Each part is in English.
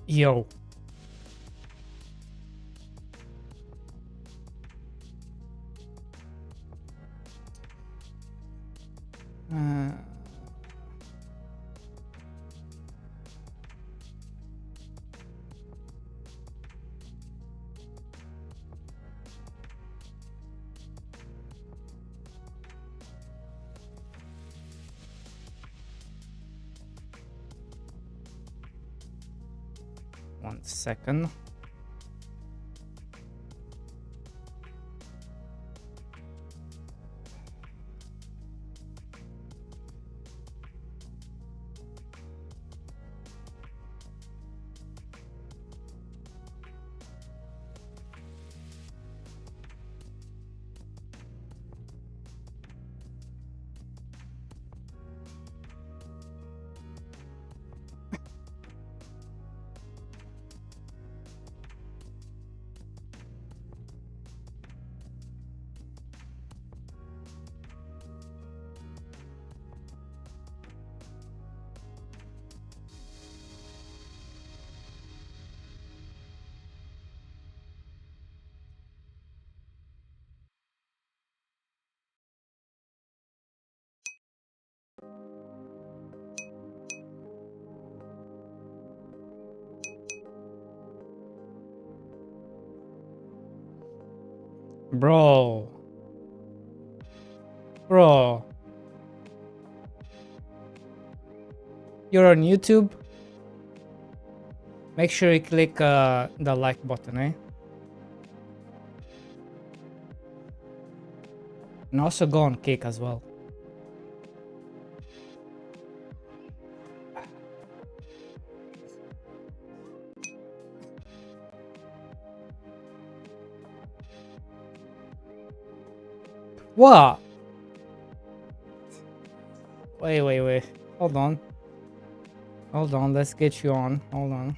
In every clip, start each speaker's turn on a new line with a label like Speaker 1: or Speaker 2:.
Speaker 1: Yo. Uh, One second. Bro. Bro. You're on YouTube? Make sure you click the like button, eh? And also go on Kick as well. What? Wait. Hold on. Hold on, let's get you on. Hold on.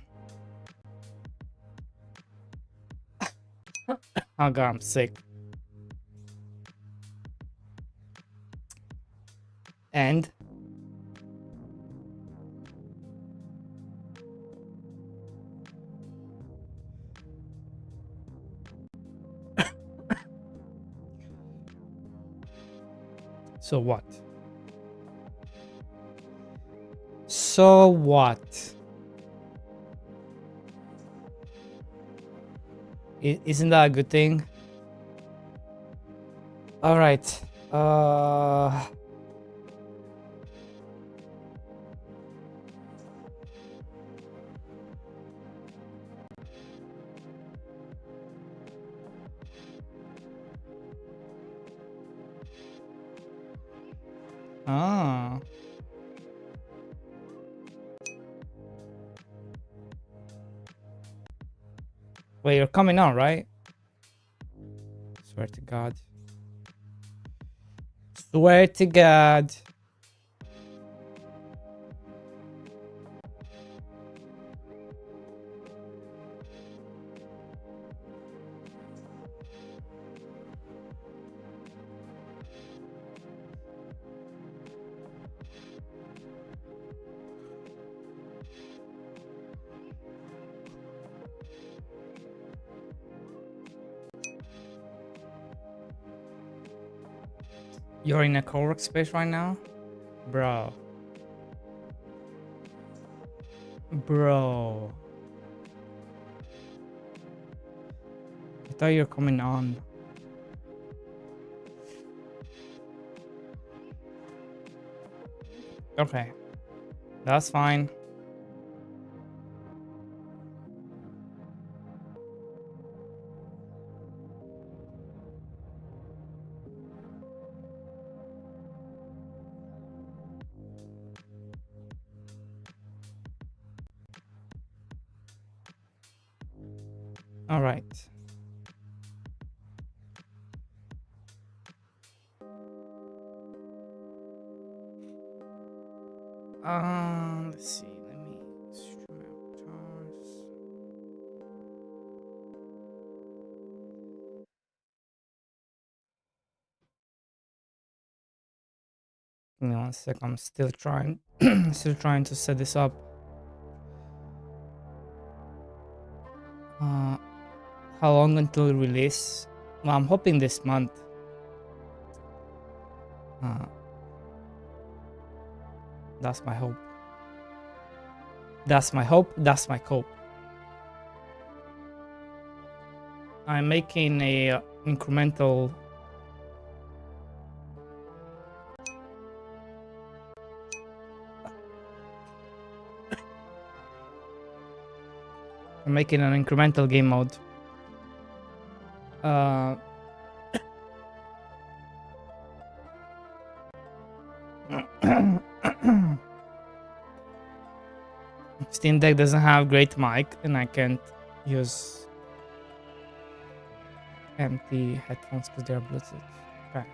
Speaker 1: Oh god, I'm sick. And so what? So what? Isn't that a good thing? All right. Ah. Wait, you're coming on, right? Swear to God. Swear to God. You're in a co-work space right now? Bro. Bro. I thought you were coming on. Okay. That's fine. All right. Let's see. Let me stream avatars. Give me 1 sec. I'm still trying, still trying to set this up. Uh, how long until release? Well, I'm hoping this month. Uh, that's my hope. That's my hope. That's my cope. I'm making a incremental. I'm making an incremental game mode. Uh, Steam Deck doesn't have great mic, and I can't use empty headphones because they're Bluetooth. Okay.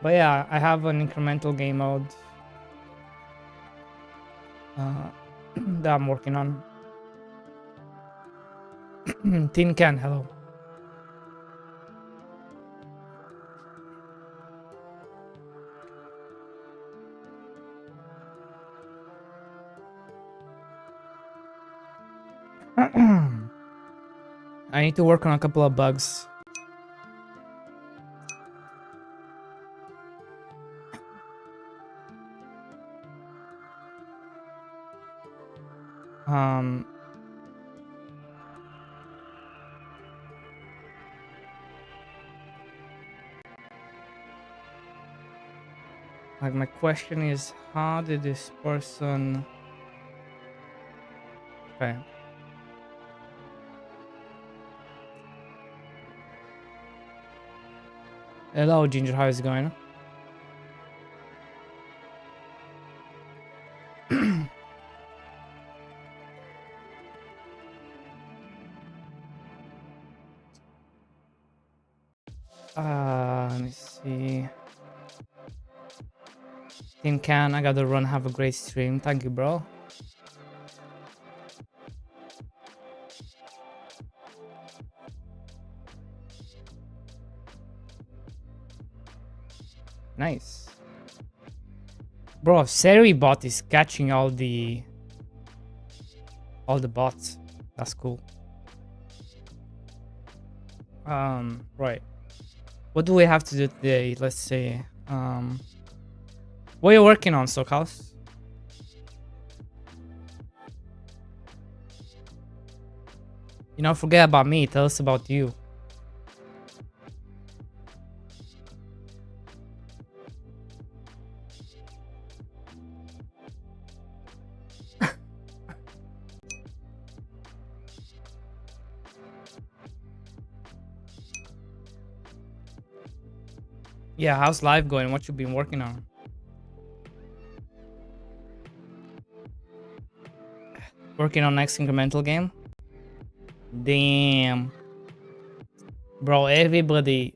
Speaker 1: But yeah, I have an incremental game mode that I'm working on. Tin Can, hello. I need to work on a couple of bugs. Like my question is, how did this person? Okay. Hello, Ginger. How is it going? Let me see. Tin Can, I gotta run. Have a great stream. Thank you, bro. Nice. Bro, Seribot is catching all the bots. That's cool. Right. What do we have to do today? Let's see. What are you working on, Stockhouse? You know, forget about me. Tell us about you. Yeah, how's life going? What you been working on? Working on next incremental game? Damn. Bro, everybody's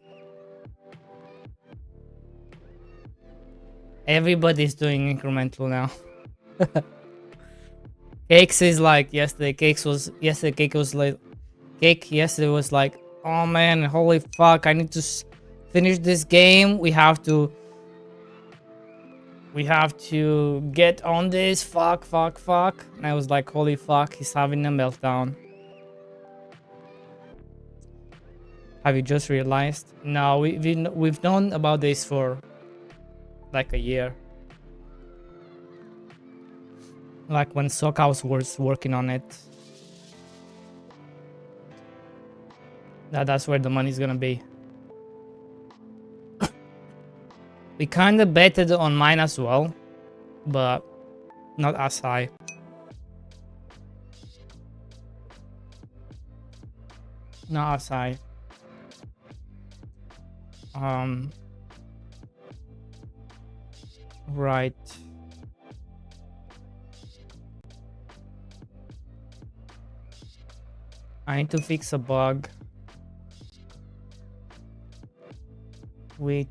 Speaker 1: doing incremental now. Cakes is like yesterday. Cake was like yesterday was like, oh man, holy fuck, I need to finish this game. We have to get on this. Fuck. And I was like, holy fuck, he's having a meltdown. Have you just realized? No, we've known about this for like a year. Like when Sockhouse was working on it. That's where the money's gonna be. We kinda betted on mine as well, but not as high. Not as high. Right. I need to fix a bug with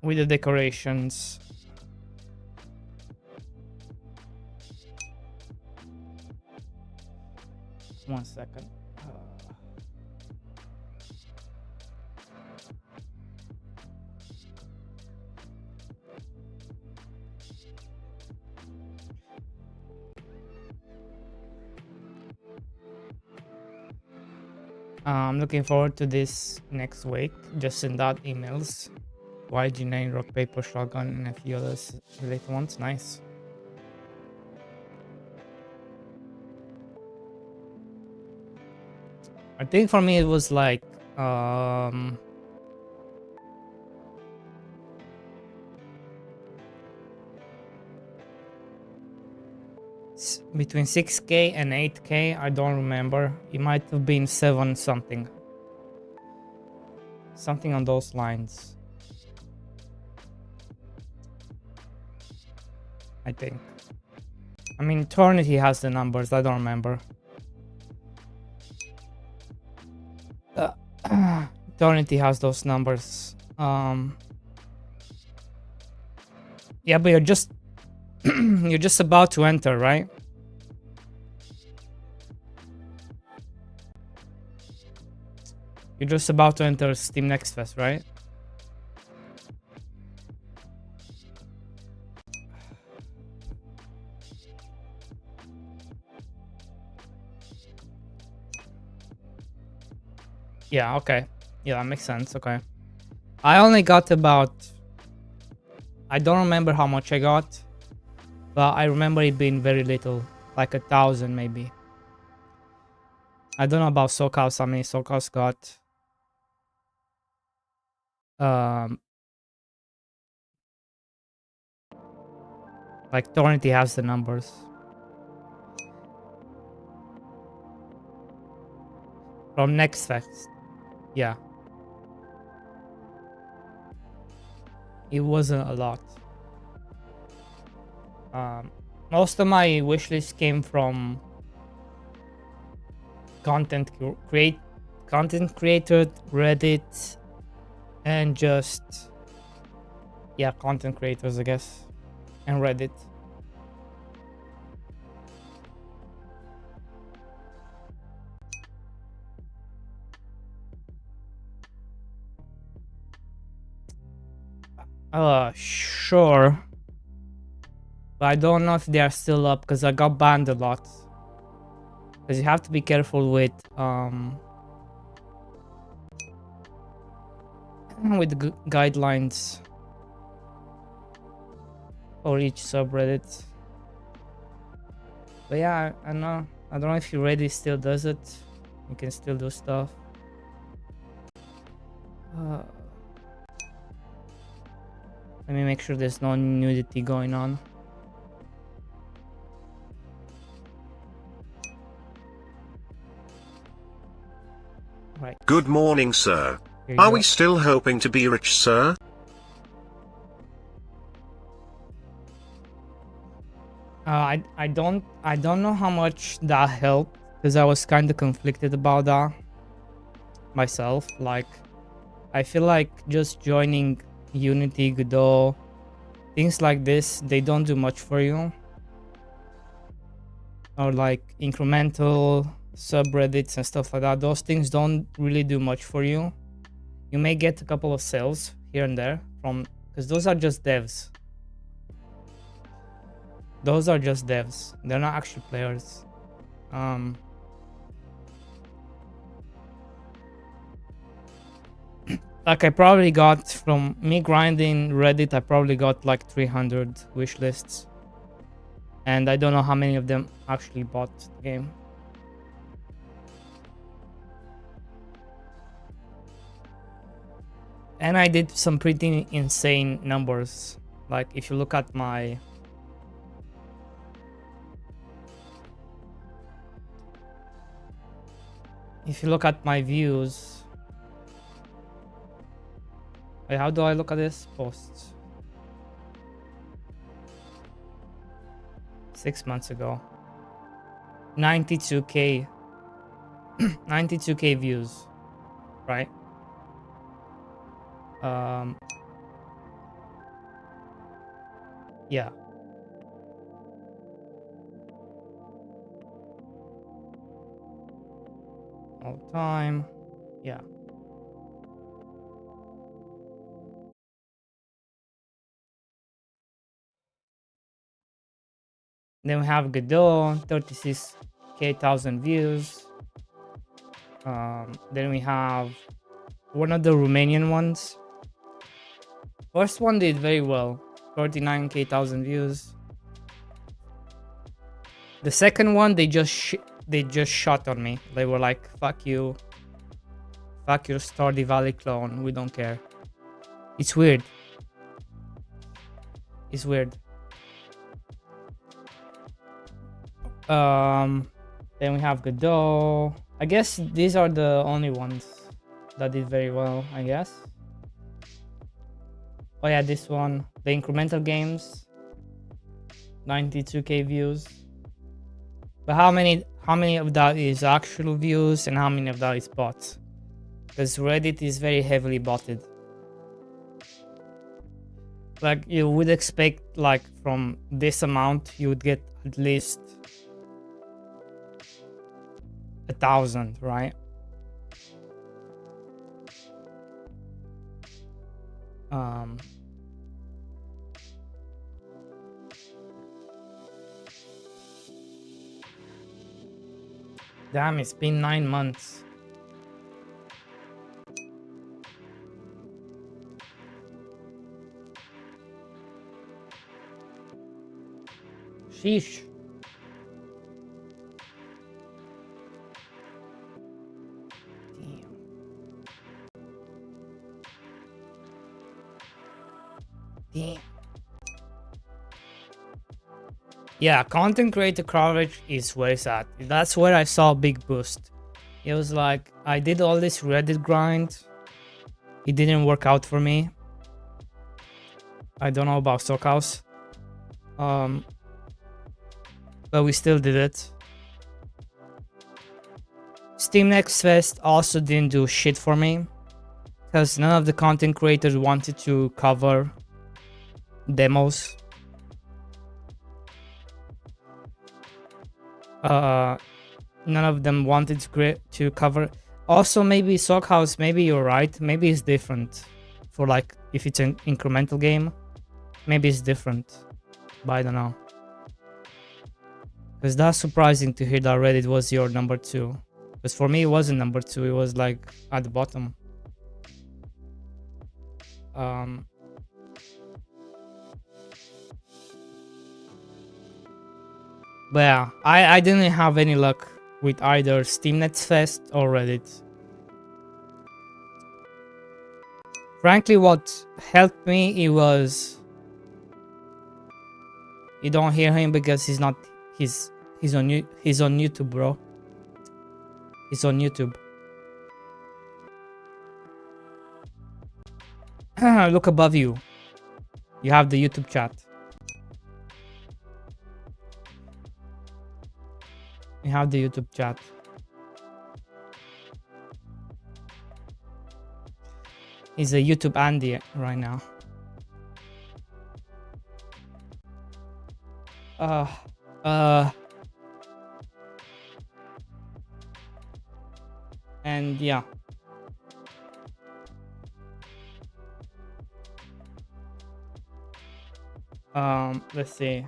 Speaker 1: the decorations. One second. I'm looking forward to this next week. Just send out emails. YG9, Rock, Paper, Shotgun, and a few others related ones. Nice. I think for me it was like between 6K and 8K. I don't remember. It might have been 7 something. Something on those lines. I think. I mean, Eternity has the numbers. I don't remember. Eternity has those numbers. Yeah, but you're just you're just about to enter, right? You're just about to enter Steam Next Fest, right? Yeah, okay. Yeah, that makes sense. Okay. I only got about... I don't remember how much I got, but I remember it being very little. Like 1,000 maybe. I don't know about SoCals, how many SoCals got. Like Eternity has the numbers. From Next Fest. Yeah. It wasn't a lot. Most of my wishlist came from content creator, Reddit, and just content creators, I guess, and Reddit. Sure, but I don't know if they are still up because I got banned a lot. Because you have to be careful with the guidelines for each subreddit. But yeah, I know. I don't know if Reddit still does it. You can still do stuff. Let me make sure there's no nudity going on. Right.
Speaker 2: Good morning, sir. Are we still hoping to be rich, sir?
Speaker 1: I don't know how much that helped because I was kind of conflicted about that myself. Like, I feel like just joining Unity, Godot, things like this, they don't do much for you. Or like incremental subreddits and stuff like that. Those things don't really do much for you. You may get a couple of sales here and there from, because those are just devs. Those are just devs. They're not actually players. Like I probably got from me grinding Reddit, I probably got like 300 wish lists. And I don't know how many of them actually bought the game. And I did some pretty insane numbers. Like if you look at my... If you look at my views... Wait, how do I look at this? Posts. 6 months ago. 92k. 92k views. Right? Yeah. All time. Yeah. Then we have Godot, 36k thousand views. Then we have one of the Romanian ones. First one did very well, 39k thousand views. The second one, they just shot on me. They were like, "Fuck you, fuck your Stardew Valley clone. We don't care." It's weird. It's weird. Then we have Godot. I guess these are the only ones that did very well, I guess. Oh yeah, this one, the incremental games, 92k views. But how many of that is actual views and how many of that is bots? Because Reddit is very heavily botted. Like you would expect, like from this amount, you would get at least 1,000, right? Damn, it's been 9 months. Sheesh. Damn. Damn. Yeah, content creator coverage is where it's at. That's where I saw a big boost. It was like, I did all this Reddit grind. It didn't work out for me. I don't know about Stockhouse. But we still did it. Steam Next Fest also didn't do shit for me. Because none of the content creators wanted to cover demos. None of them wanted to cover. Also, maybe Sockhouse, maybe you're right. Maybe it's different. For like, if it's an incremental game, maybe it's different. But I don't know. Because that's surprising to hear that Reddit was your number 2. Because for me, it wasn't number 2. It was like at the bottom. But yeah, I didn't have any luck with either Steam Next Fest or Reddit. Frankly, what helped me, it was... You don't hear him because he's not... He's on YouTube, bro. He's on YouTube. Look above you. You have the YouTube chat. You have the YouTube chat. He's a YouTube Andy right now. And yeah. Let's see.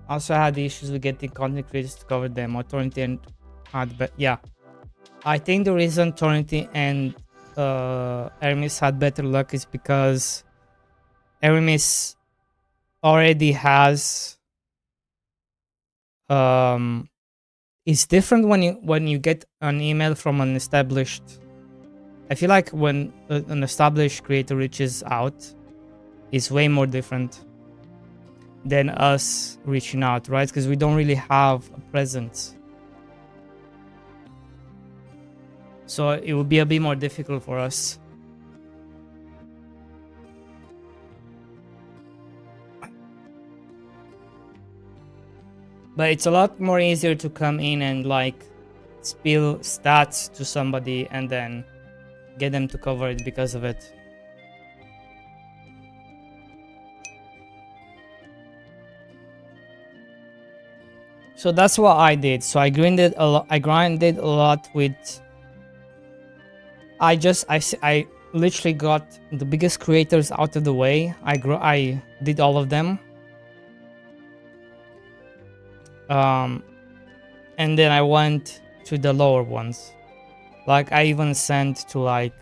Speaker 1: Also had issues with getting content creators to cover them, or Torrenti and had, but yeah. I think the reason Torrenti and Hermes had better luck is because Hermes already has it's different when you get an email from an established... I feel like when an established creator reaches out, it's way more different than us reaching out, right? Because we don't really have a presence. So it would be a bit more difficult for us. But it's a lot more easier to come in and like spill stats to somebody and then get them to cover it because of it. So that's what I did. So I grinded a lot with... I literally got the biggest creators out of the way. I did all of them. And then I went to the lower ones. Like I even sent to like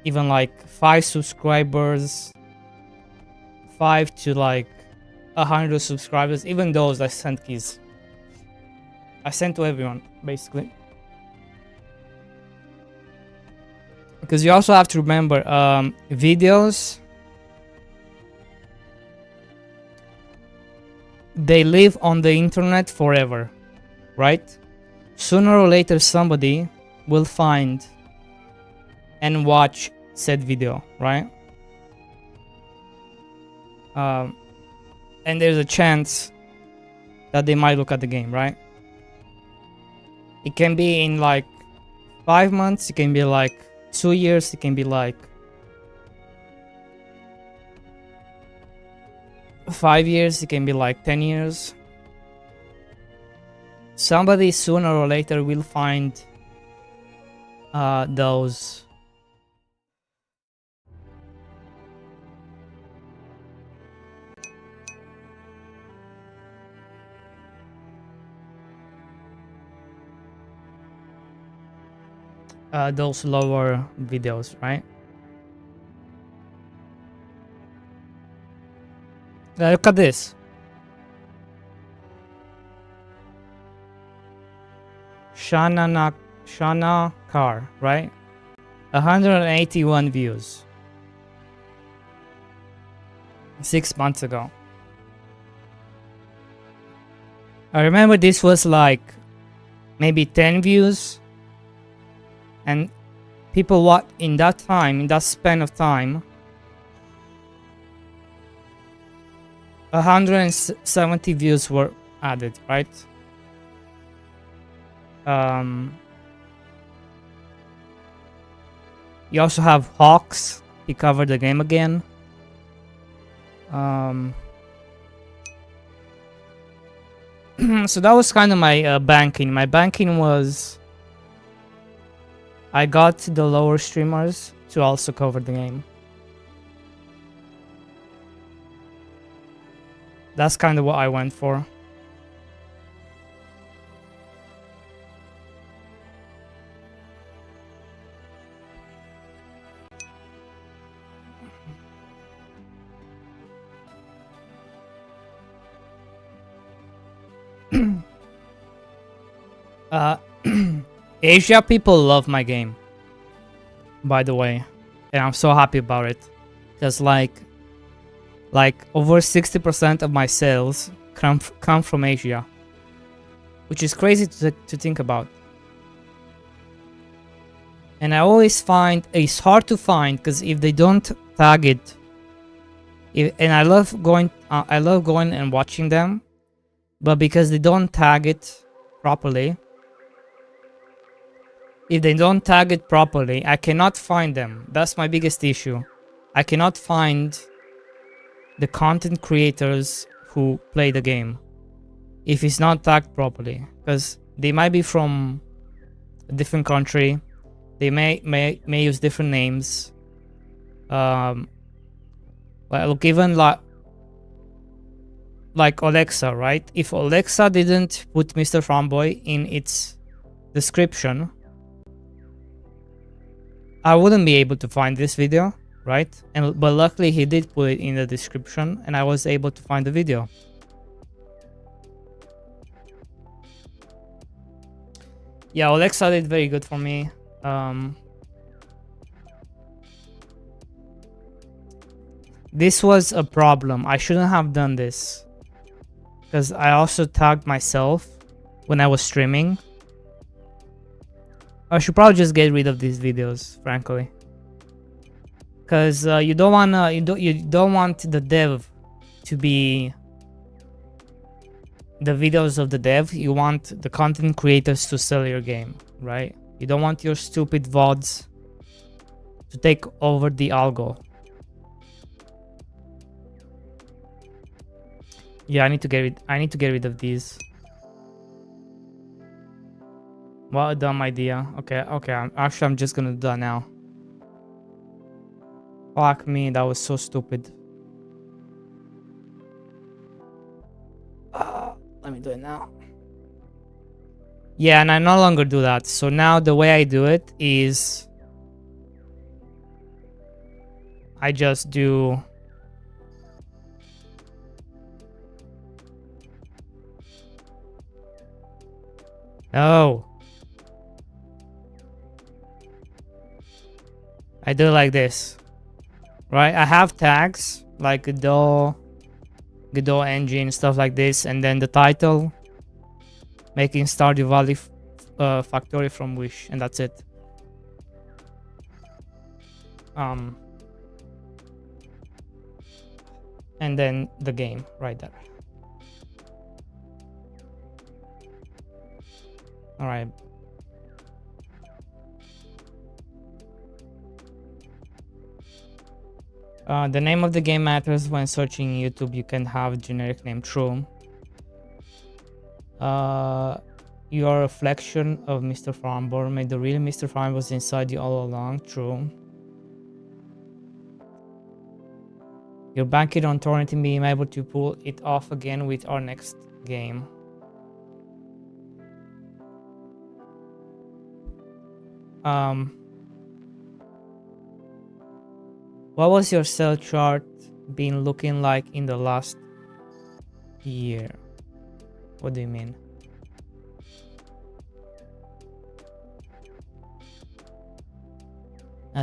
Speaker 1: even like 5 subscribers, 5 to like 100 subscribers. Even those I sent keys. I sent to everyone basically. Because you also have to remember, videos, they live on the internet forever, right? Sooner or later somebody will find and watch said video, right? And there's a chance that they might look at the game, right? It can be in like 5 months, it can be like 2 years, it can be like 5 years, it can be like 10 years. Somebody sooner or later will find those lower videos, right? Look at this. Shana car, right? 181 views. 6 months ago. I remember this was like maybe 10 views. And people what in that time, in that span of time, 170 views were added, right? You also have Hawks. He covered the game again. So that was kind of my banking. My banking was I got the lower streamers to also cover the game. That's kind of what I went for. Asia people love my game, by the way, and I'm so happy about it, because like over 60% of my sales come from Asia, which is crazy to think about. And I always find it's hard to find, because if they don't tag it, and I love going and watching them, but because they don't tag it properly, if they don't tag it properly, I cannot find them. That's my biggest issue. I cannot find the content creators who play the game if it's not tagged properly, because they might be from a different country. They may use different names. Well, even like Alexa, right? If Alexa didn't put Mr. Fanboy in its description, I wouldn't be able to find this video, right? But luckily he did put it in the description, and I was able to find the video. Yeah, Alexa did very good for me. This was a problem. I shouldn't have done this, because I also tagged myself when I was streaming. I should probably just get rid of these videos, frankly, because you don't want the dev to be the videos of the dev. You want the content creators to sell your game, right? You don't want your stupid VODs to take over the algo. Yeah, I need to get rid of these. What a dumb idea. Okay, I'm just gonna do that now. Fuck me, that was so stupid. Let me do it now. Yeah, and I no longer do that. So now the way I do it is I just do no. I do it like this. Right? I have tags like godot engine, stuff like this, and then the title, making Stardew Valley Factorio from Wish, and that's it. And then the game right there. All right. The name of the game matters. When searching YouTube, you can have generic name. True. You are a reflection of Mr. Farnborough. May the real Mr. Farnborough was inside you all along. True. You're banking on torrenting being able to pull it off again with our next game. What was your cell chart been looking like in the last year? What do you mean?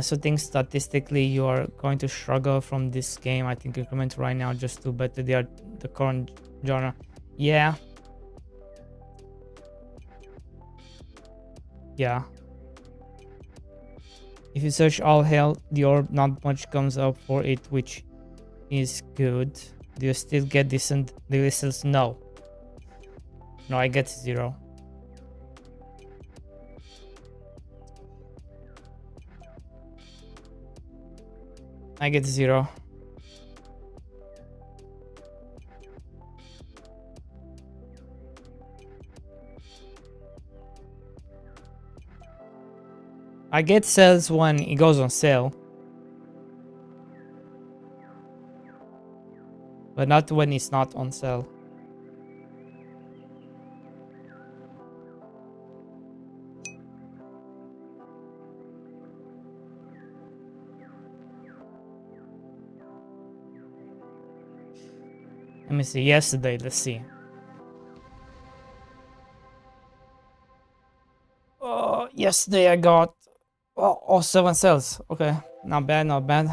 Speaker 1: So think statistically you are going to struggle from this game. I think increment right now just to better the current genre. Yeah. Yeah. If you search all hell, the orb, not much comes up for it, which is good. Do you still get decent listens? No. No, I get 0. I get 0. I get sales when it goes on sale, but not when it's not on sale. Let me see. Yesterday, let's see. Yesterday I got 7 sales. Okay, not bad, not bad.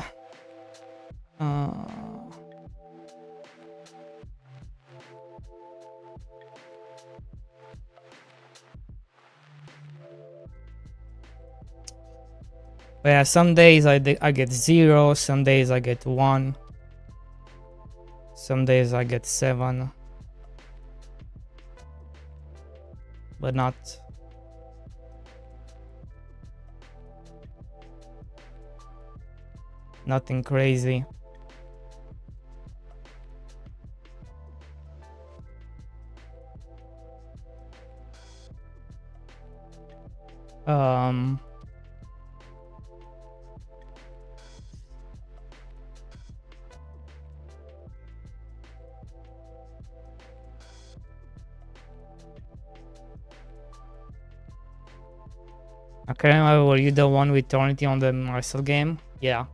Speaker 1: But yeah, some days I get 0, some days I get 1, some days I get 7, but not. Nothing crazy. Okay, were you the one with Tornity on the Marcel game? Yeah.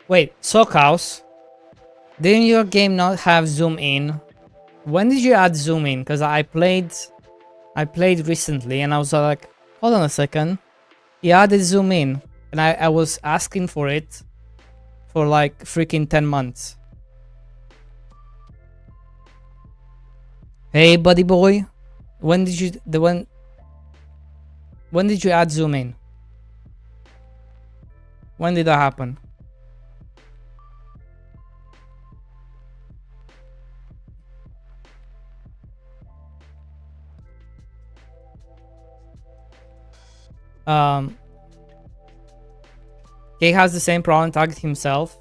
Speaker 1: Wait, Sockhouse, didn't your game not have zoom in? When did you add zoom in? Because I played recently and I was like, hold on a second. He added zoom in and I was asking for it for like freaking 10 months. Hey buddy boy, when did you add zoom in? When did that happen? He has the same problem, target himself.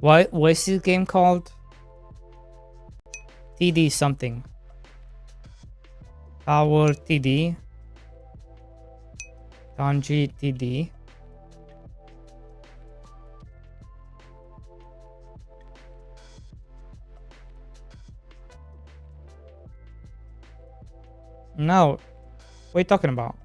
Speaker 1: What is this game called? TD something. Tower TD. Kanji TD. No. What are you talking about?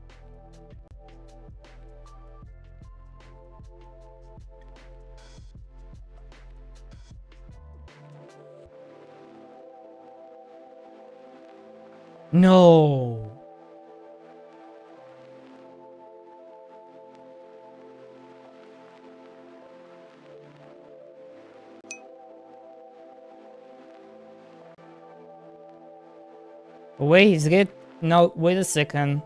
Speaker 1: No. Wait, is it? No, wait a second.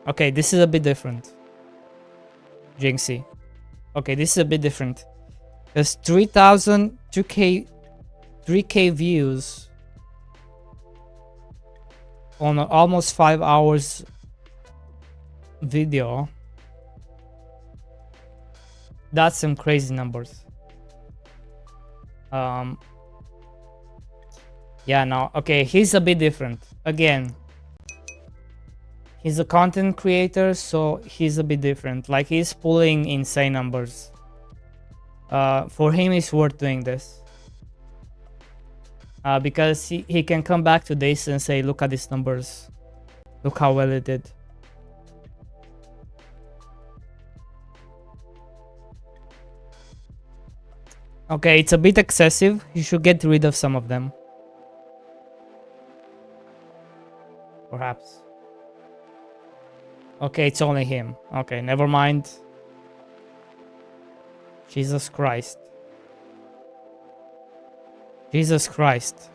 Speaker 1: Okay, this is a bit different. Jinxie. Okay, this is a bit different. There's 3,000 3K views on an almost 5 hours video. That's some crazy numbers. Yeah, no. Okay, he's a bit different. Again, he's a content creator, so he's a bit different. Like, he's pulling insane numbers. For him, it's worth doing this. Because he can come back to this and say, look at these numbers. Look how well it did. Okay, it's a bit excessive. You should get rid of some of them. Perhaps. Okay, it's only him. Okay, never mind. Jesus Christ. Jesus Christ.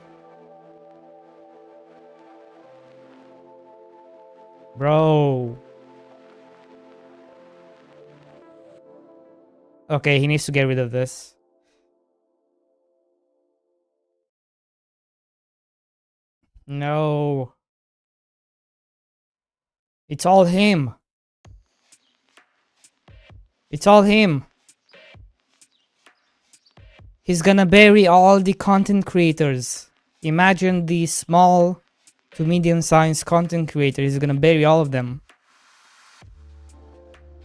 Speaker 1: Bro. Okay, he needs to get rid of this. No. It's all him. It's all him. He's gonna bury all the content creators. Imagine the small to medium-sized content creators. He's gonna bury all of them.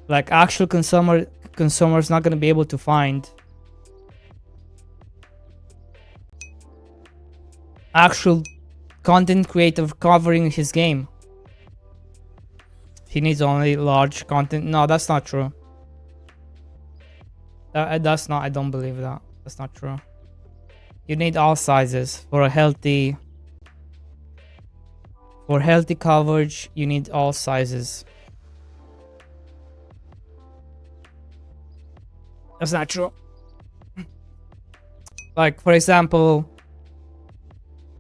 Speaker 1: Like, actual consumers not gonna be able to find actual content creator covering his game. He needs only large content. No, that's not true. That's not. I don't believe that. That's not true. You need all sizes for a healthy. For healthy coverage, you need all sizes. That's not true. Like, for example,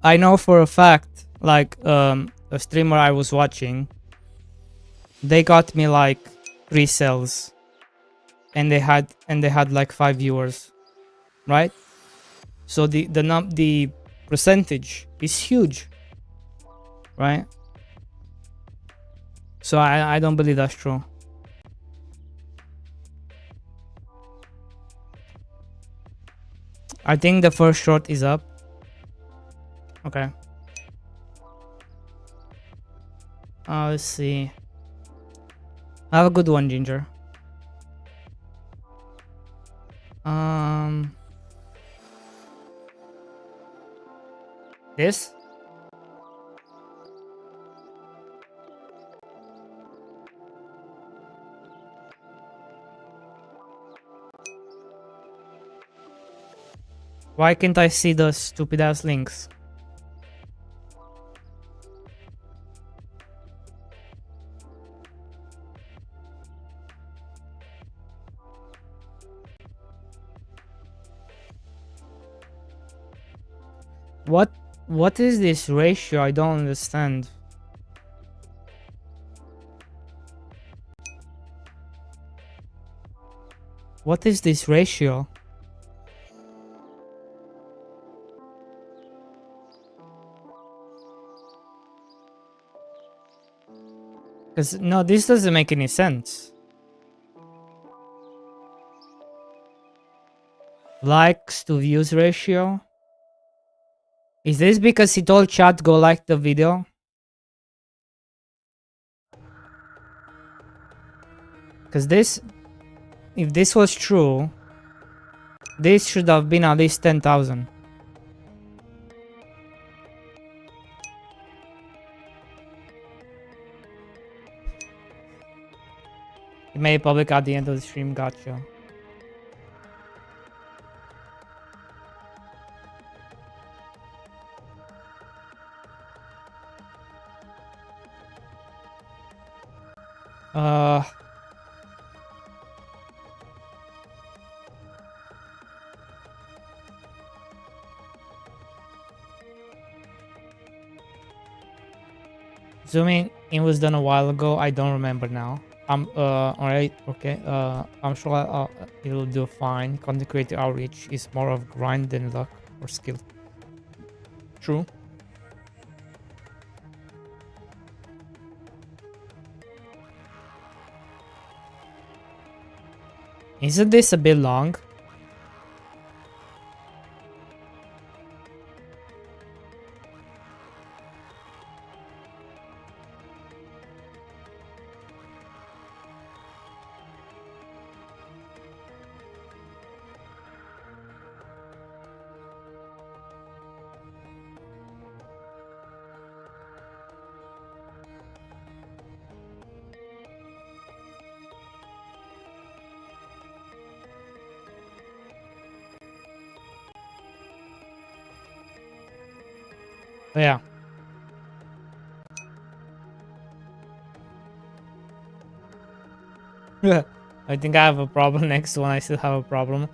Speaker 1: I know for a fact, like, a streamer I was watching, they got me like 3 cells, and they had like 5 viewers, right? So the percentage is huge, right? So I don't believe that's true. I think the first shot is up. Okay. Let's see. Have a good one, Ginger. This? Why can't I see the stupid ass links? What is this ratio? I don't understand. What is this ratio? Because no, this doesn't make any sense. Likes to views ratio. Is this because he told chat go like the video? Because this, if this was true, this should have been at least 10,000. It made it public at the end of the stream, gotcha. Uh, Zooming in was done a while ago. I don't remember now. Alright, okay. I'm sure it'll do fine. Content creator outreach is more of grind than luck or skill. True. Isn't this a bit long? Yeah. I think I have a problem. Next one, I still have a problem.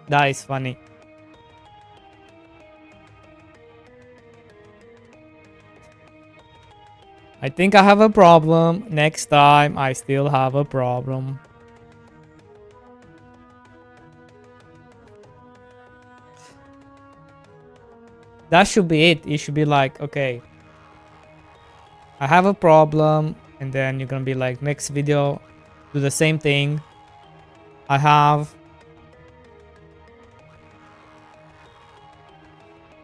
Speaker 1: That is funny. I think I have a problem. Next time, I still have a problem. That should be it. It should be like, okay, I have a problem, and then you're gonna be like, next video, do the same thing. I have...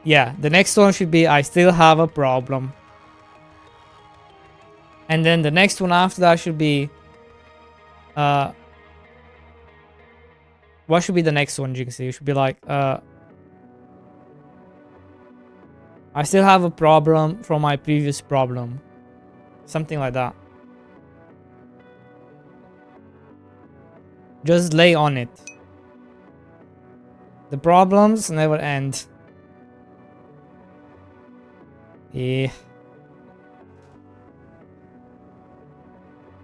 Speaker 1: Yeah, the next one should be, I still have a problem. And then the next one after that should be... what should be the next one, Jinxie? It should be like, I still have a problem from my previous problem. Something like that. Just lay on it. The problems never end. Yeah.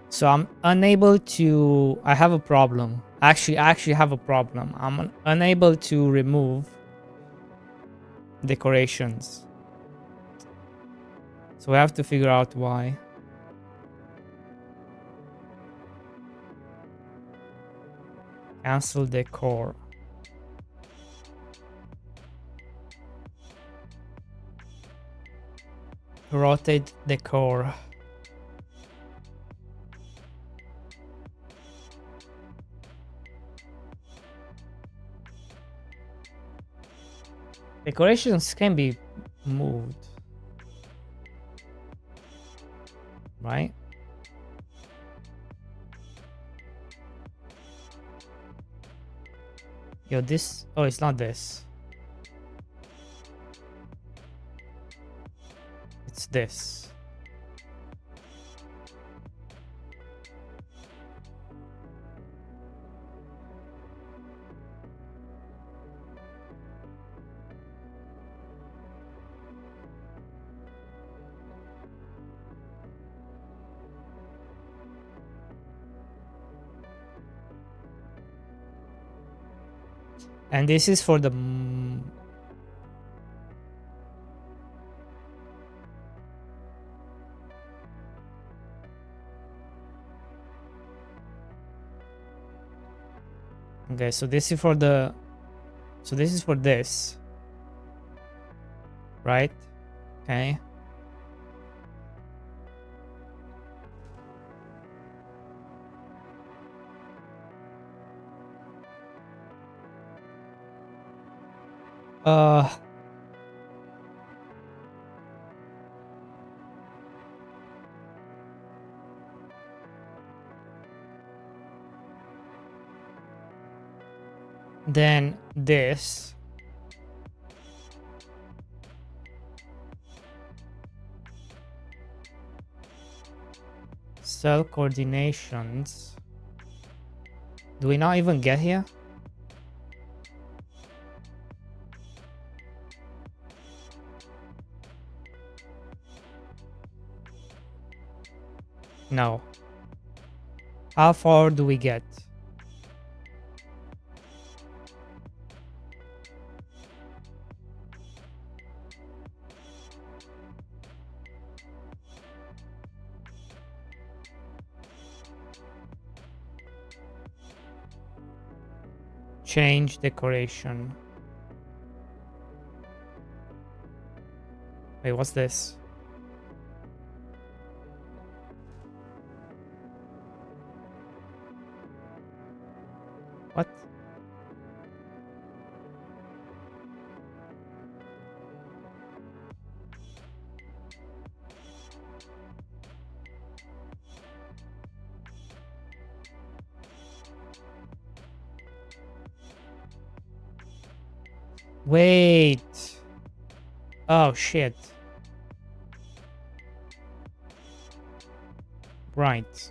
Speaker 1: So I'm unable to... I have a problem. Actually, I actually have a problem. I'm unable to remove decorations. So we have to figure out why. Cancel decor. Rotate decor. Decorations can be moved, right? Yo, this... Oh, it's not this. It's this. And this is for the... Okay, so this is for the... So this is for this. Right? Okay. Uh, then this. Cell coordinations. Do we not even get here? No. How far do we get? Change decoration. Wait, what's this? What? Wait. Oh, shit. Right.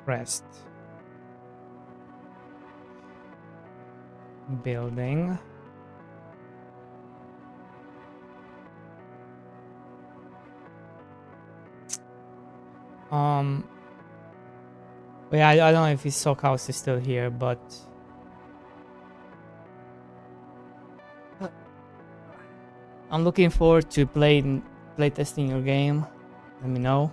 Speaker 1: Rest. Building. Yeah, I don't know if his sock house is still here, but I'm looking forward to play testing your game. Let me know.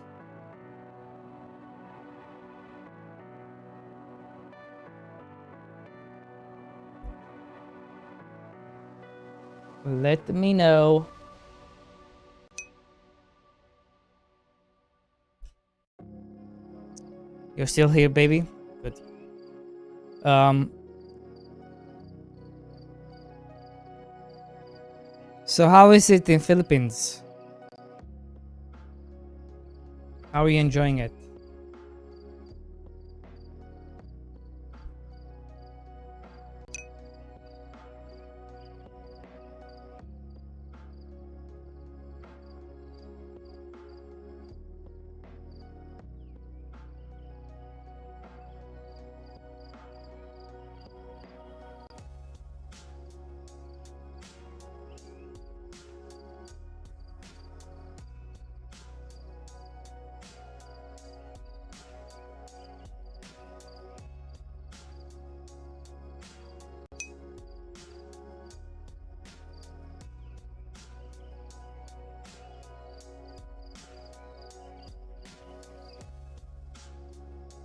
Speaker 1: Let me know. You're still here, baby? Good. So how is it in Philippines? How are you enjoying it?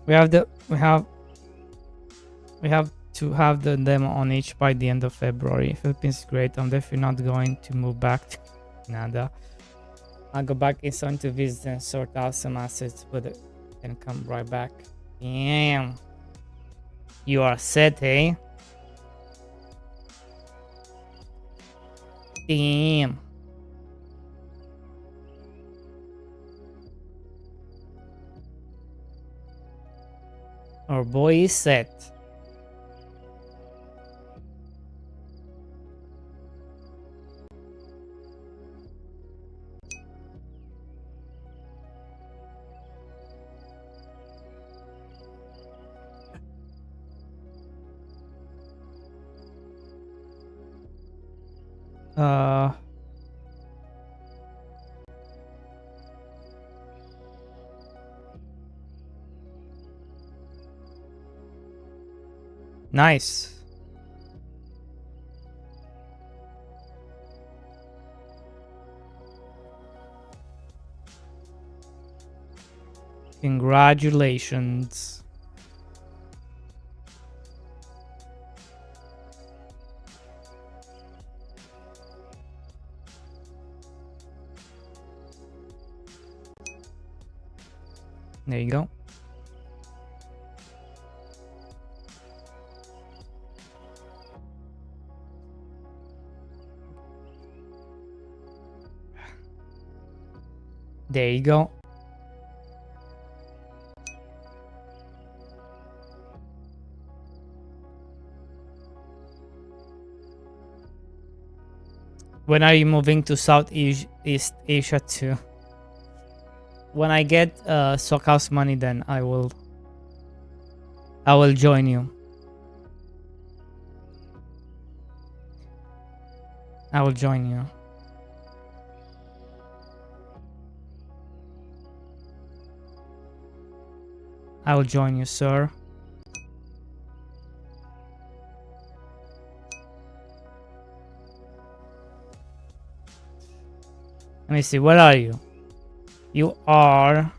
Speaker 1: We have to have the demo on each by the end of February. Philippines is great. I'm definitely not going to move back to Canada. I'll go back in soon to visit and sort out some assets, but then come right back. Damn. You are set, eh? Damn. Our boy is set. Nice. Congratulations. There you go. There you go. When are you moving to Southeast Asia too? When I get Sockhouse money, then I will join you. I will join you. I will join you, sir. Let me see, where are you? You are...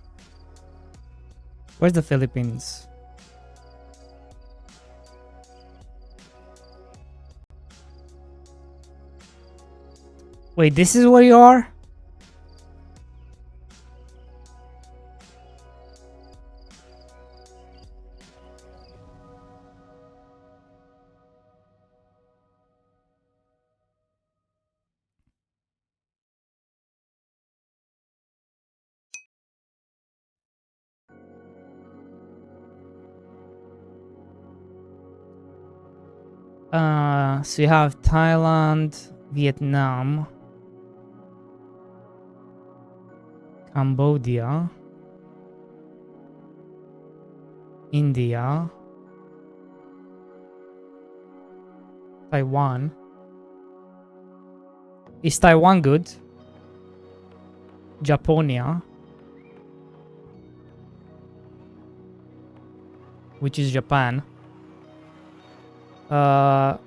Speaker 1: Where's the Philippines? Wait, this is where you are? So you have Thailand, Vietnam, Cambodia, India, Taiwan. Is Taiwan good? Japonia, which is Japan. I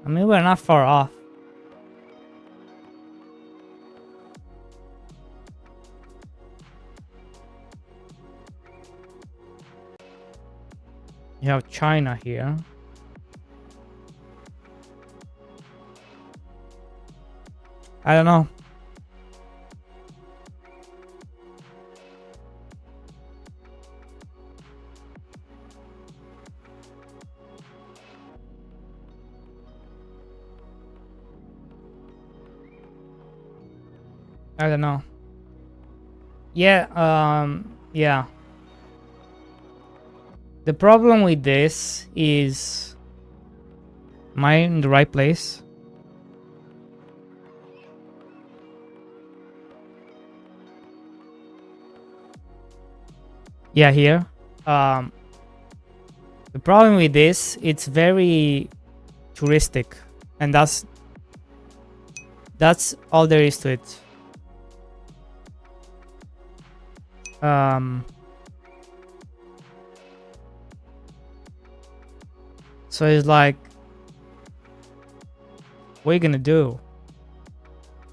Speaker 1: mean, we're not far off. You have China here. I don't know. I don't know. Yeah, yeah. The problem with this is... Am I in the right place? Yeah, here. The problem with this, it's very touristic, and that's all there is to it. So it's like, what are you gonna do?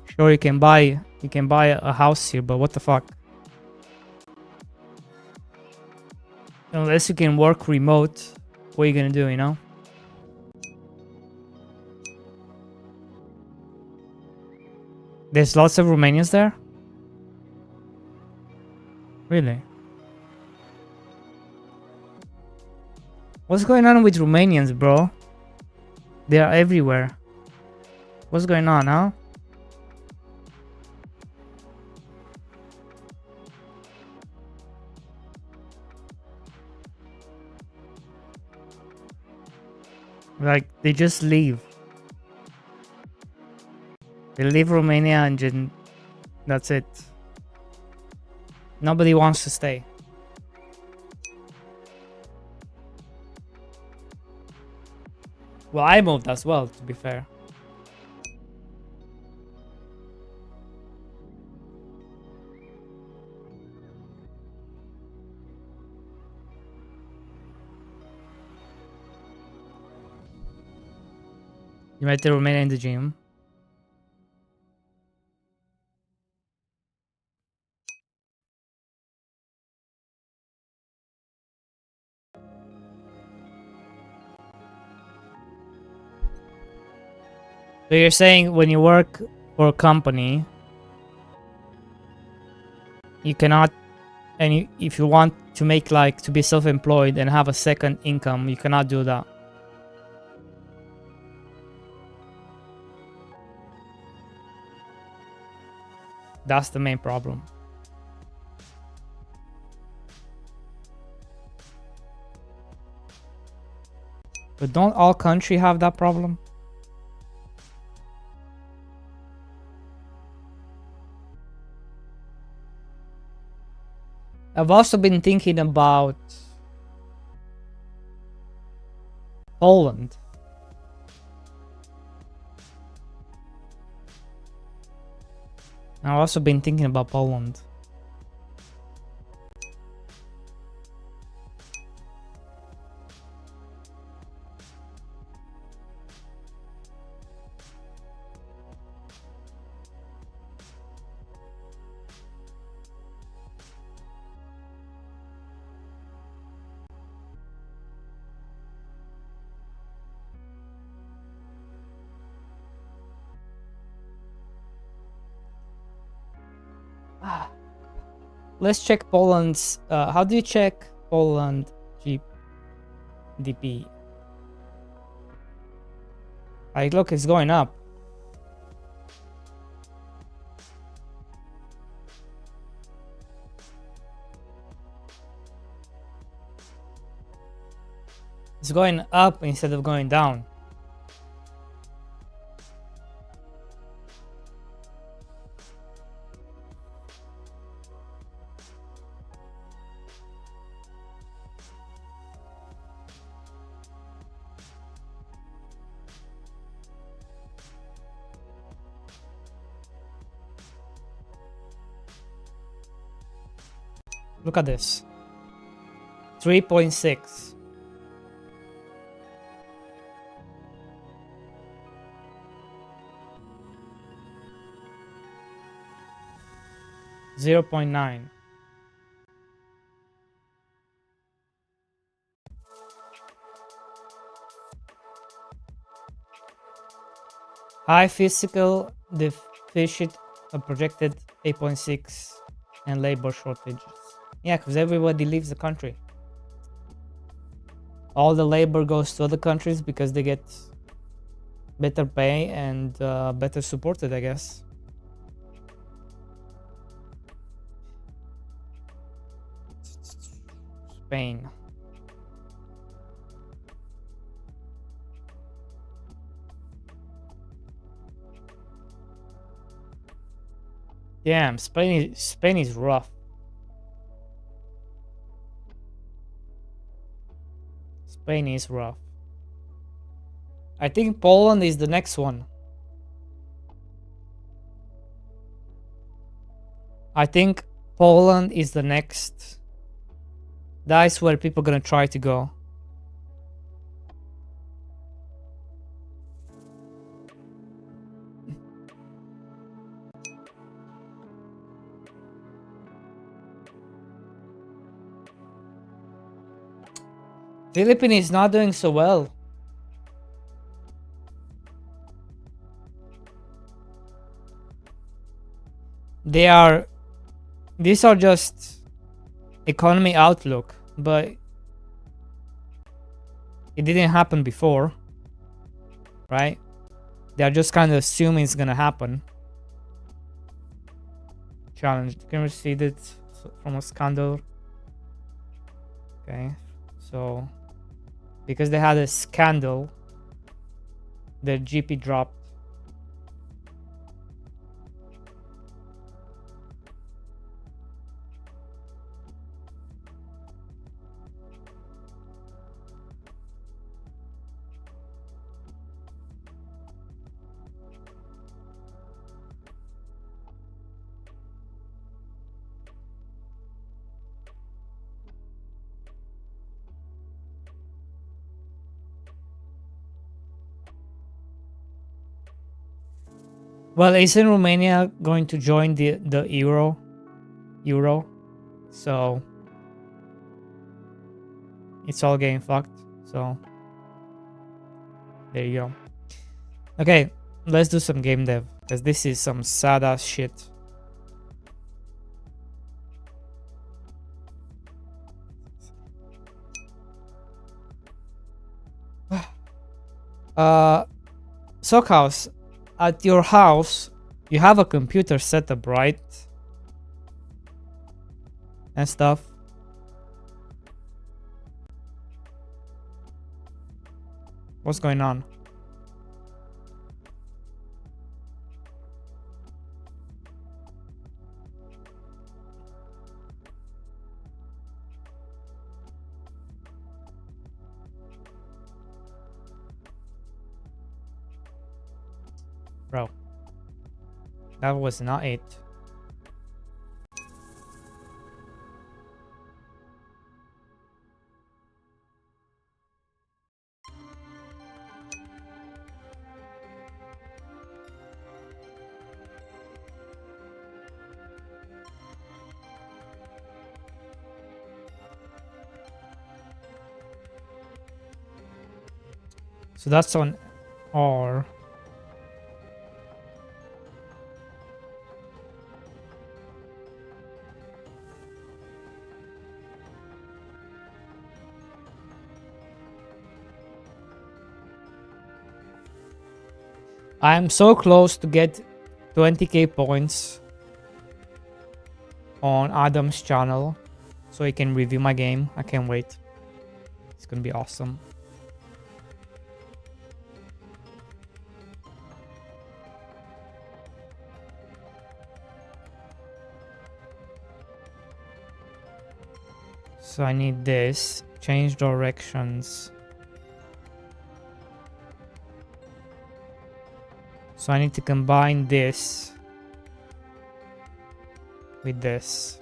Speaker 1: Sure, you can buy a house here, but what the fuck? Unless you can work remote, what are you gonna do, you know? There's lots of Romanians there? Really? What's going on with Romanians, bro? They are everywhere. What's going on, huh? Like, they just leave. They leave Romania and then that's it. Nobody wants to stay. Well, I moved as well, to be fair. You might remain in the gym. So you're saying when you work for a company, you cannot, and if you want to make like to be self-employed and have a second income, you cannot do that. That's the main problem. But don't all countries have that problem? I've also been thinking about Poland. I've also been thinking about Poland. Let's check Poland's. How do you check Poland GDP? Like, look, it's going up. It's going up instead of going down. Look at this. 3.6. .9. High physical deficit, a projected 8.6, and labor shortages. Yeah, because everybody leaves the country. All the labor goes to other countries because they get better pay and better supported, I guess. Spain. Damn, Spain is rough. Spain is rough. I think Poland is the next one. I think Poland is the next. That's where people are gonna try to go. Philippines is not doing so well. These are just economy outlook, but it didn't happen before, right? They're just kind of assuming it's gonna happen. Challenge. You can receive it from a scandal. Okay, so because they had a scandal, their GP dropped. Well, isn't Romania going to join the euro? So it's all getting fucked. So there you go. Okay, let's do some game dev because this is some sad ass shit. Sockhouse, at your house, you have a computer setup, right? And stuff. What's going on? Bro, that was not it. So that's on R. I'm so close to get 20k points on Adam's channel so he can review my game. I can't wait. It's gonna be awesome. So I need this. Change directions. So I need to combine this with this.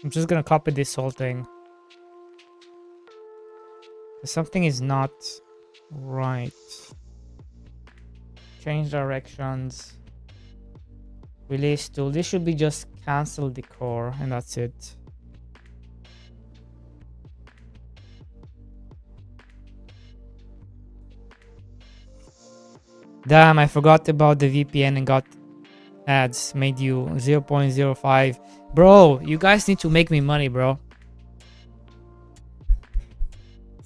Speaker 1: I'm just gonna copy this whole thing. Something is not right. Change directions. Release tool. This should be just cancel decor and that's it. Damn, I forgot about the VPN and got ads. Made you 0.05. Bro, you guys need to make me money, bro.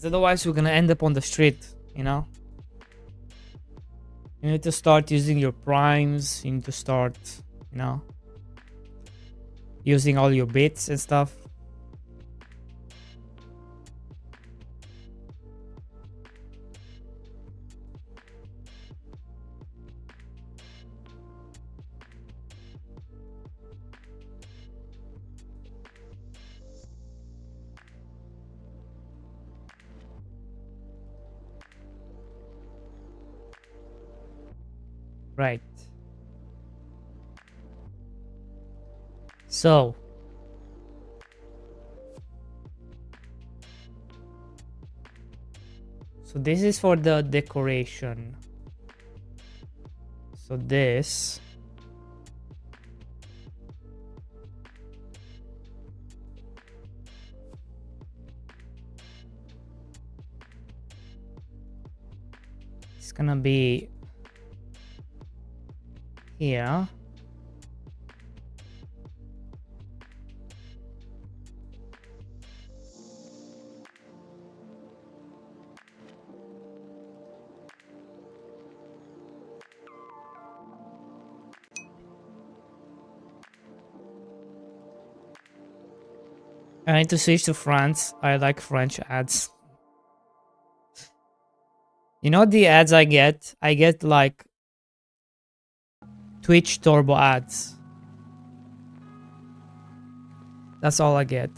Speaker 1: Otherwise, we're gonna end up on the street, you know? You need to start using your primes. You need to start, you know, using all your bits and stuff. Right. So this is for the decoration. So this gonna be here. I need to switch to France. I like French ads. You know the ads I get? I get like Twitch Turbo ads. That's all I get.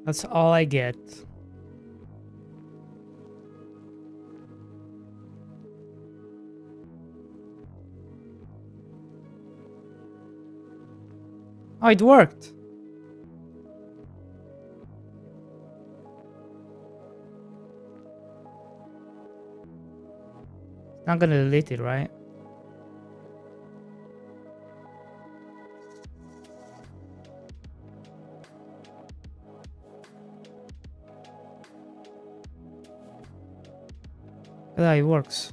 Speaker 1: That's all I get. Oh, it worked. Not gonna delete it, right? Yeah, it works.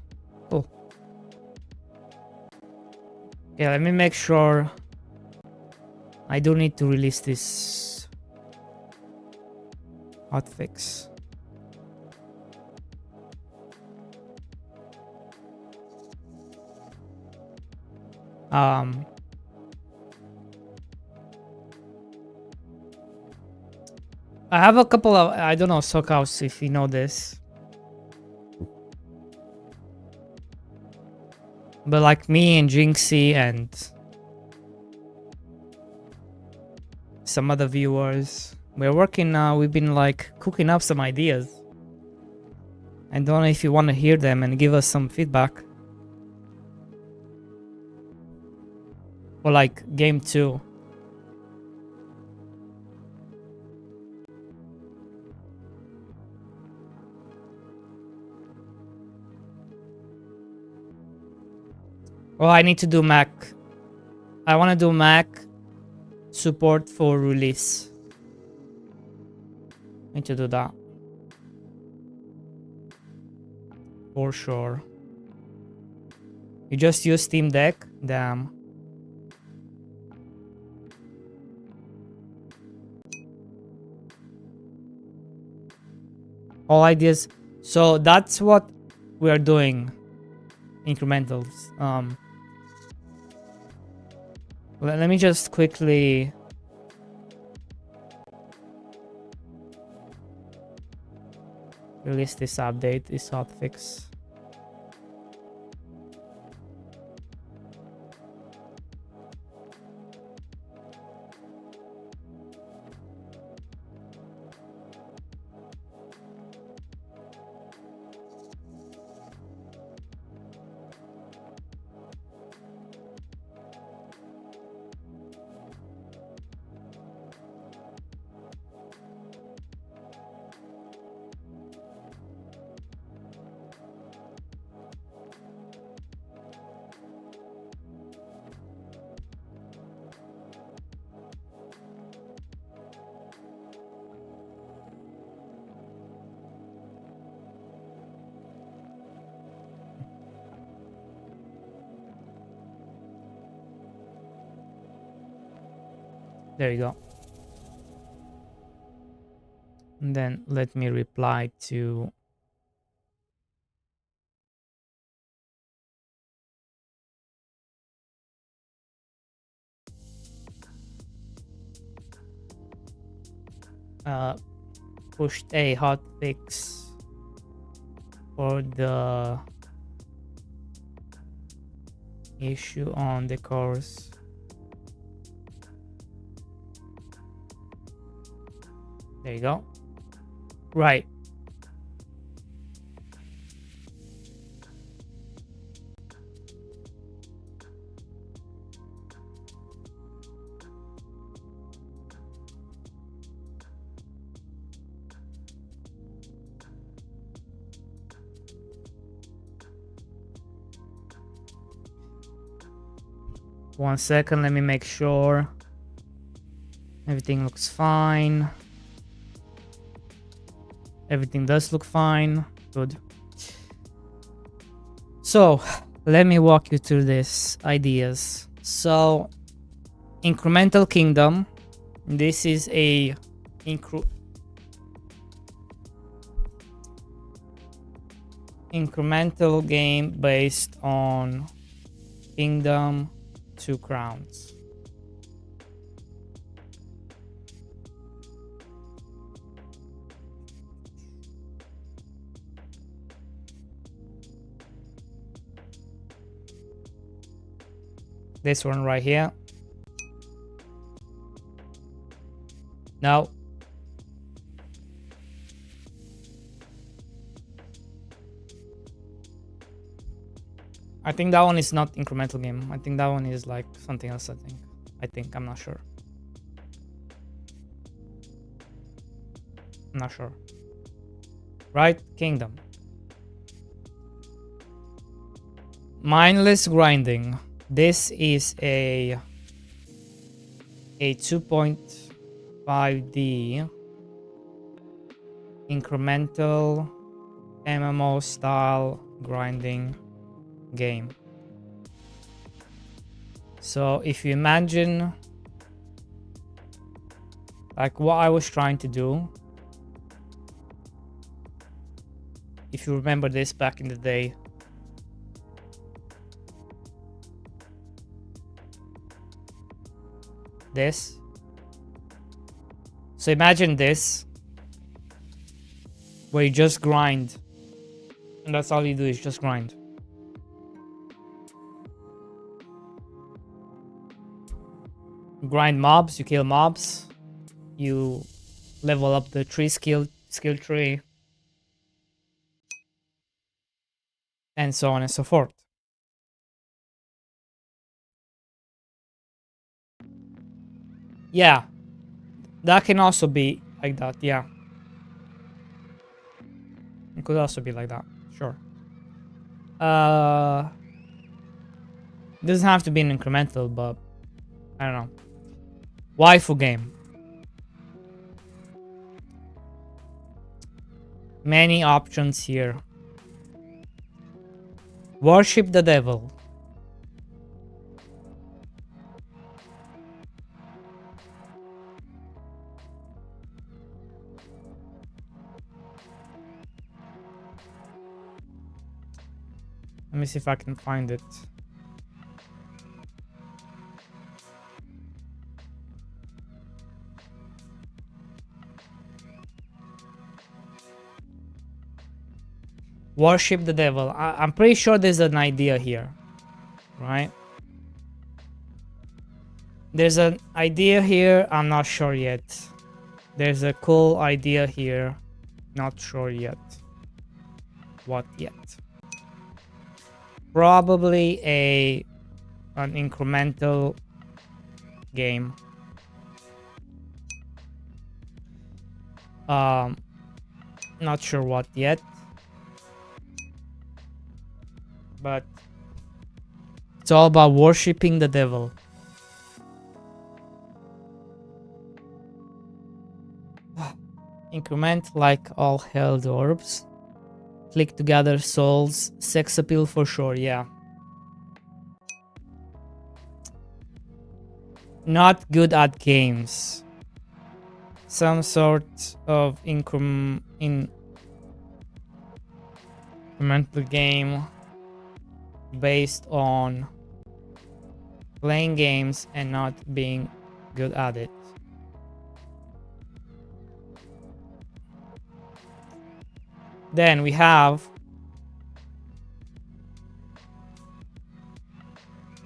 Speaker 1: Cool. Yeah, let me make sure. I do need to release this hotfix. I have a couple of, I don't know, sockouts if you know this. But like me and Jinxie and some other viewers, we're working now. We've been like cooking up some ideas. I don't know if you want to hear them and give us some feedback. Or like game 2. Well, I need to do Mac. I want to do Mac support for release. Need to do that. For sure. You just use Steam Deck? Damn. All ideas. So that's what we are doing. Incrementals. Let me just quickly release this update, this hotfix. There you go. And then let me reply to pushed a hotfix for the issue on the course. There you go. Right. One second, let me make sure everything looks fine. Everything does look fine. Good. So let me walk you through these ideas. So incremental kingdom. This is a incremental game based on kingdom 2 crowns. This one right here. No. I think that one is not incremental game. I think that one is like something else, I think, I'm not sure. I'm not sure. Right? Kingdom. Mindless grinding. This is a 2.5D incremental MMO style grinding game. So if you imagine like what I was trying to do, if you remember this back in the day, this. So imagine this, where you just grind, and that's all you do is just grind. Grind mobs, you kill mobs, you level up the skill tree, and so on and so forth. Yeah, that can also be like that. Yeah, it could also be like that. Sure. It doesn't have to be an incremental, but I don't know. Waifu game. Many options here. Worship the devil. Let me see if I can find it. Worship the devil. I'm pretty sure there's an idea here, right? There's an idea here. I'm not sure yet. There's a cool idea here. Not sure yet. What yet? Probably an incremental game. Not sure what yet. But it's all about worshipping the devil. Increment like all held orbs. Click to gather souls. Sex appeal for sure, yeah. Not good at games. Some sort of incremental game based on playing games and not being good at it. Then we have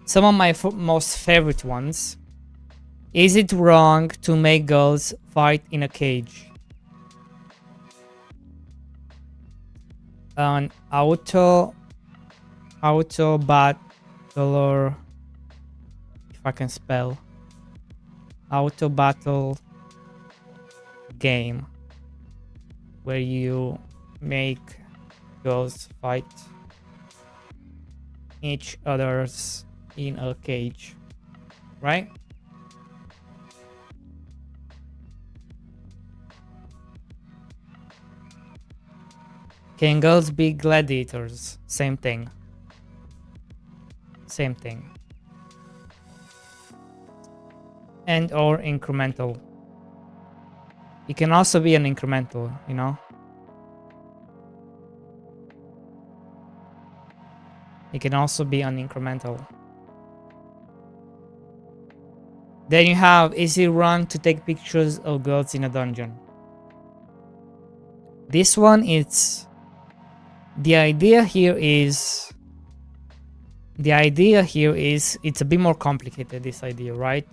Speaker 1: some of my most favorite ones. Is it wrong to make girls fight in a cage? An auto battler, if I can spell, auto battle game where you make girls fight each others in a cage, right? Can girls be gladiators? Same thing. Same thing. And or incremental. It can also be an incremental, you know? It can also be an incremental. Then you have, is it wrong to take pictures of girls in a dungeon? This one, it's... The idea here is it's a bit more complicated, this idea, right?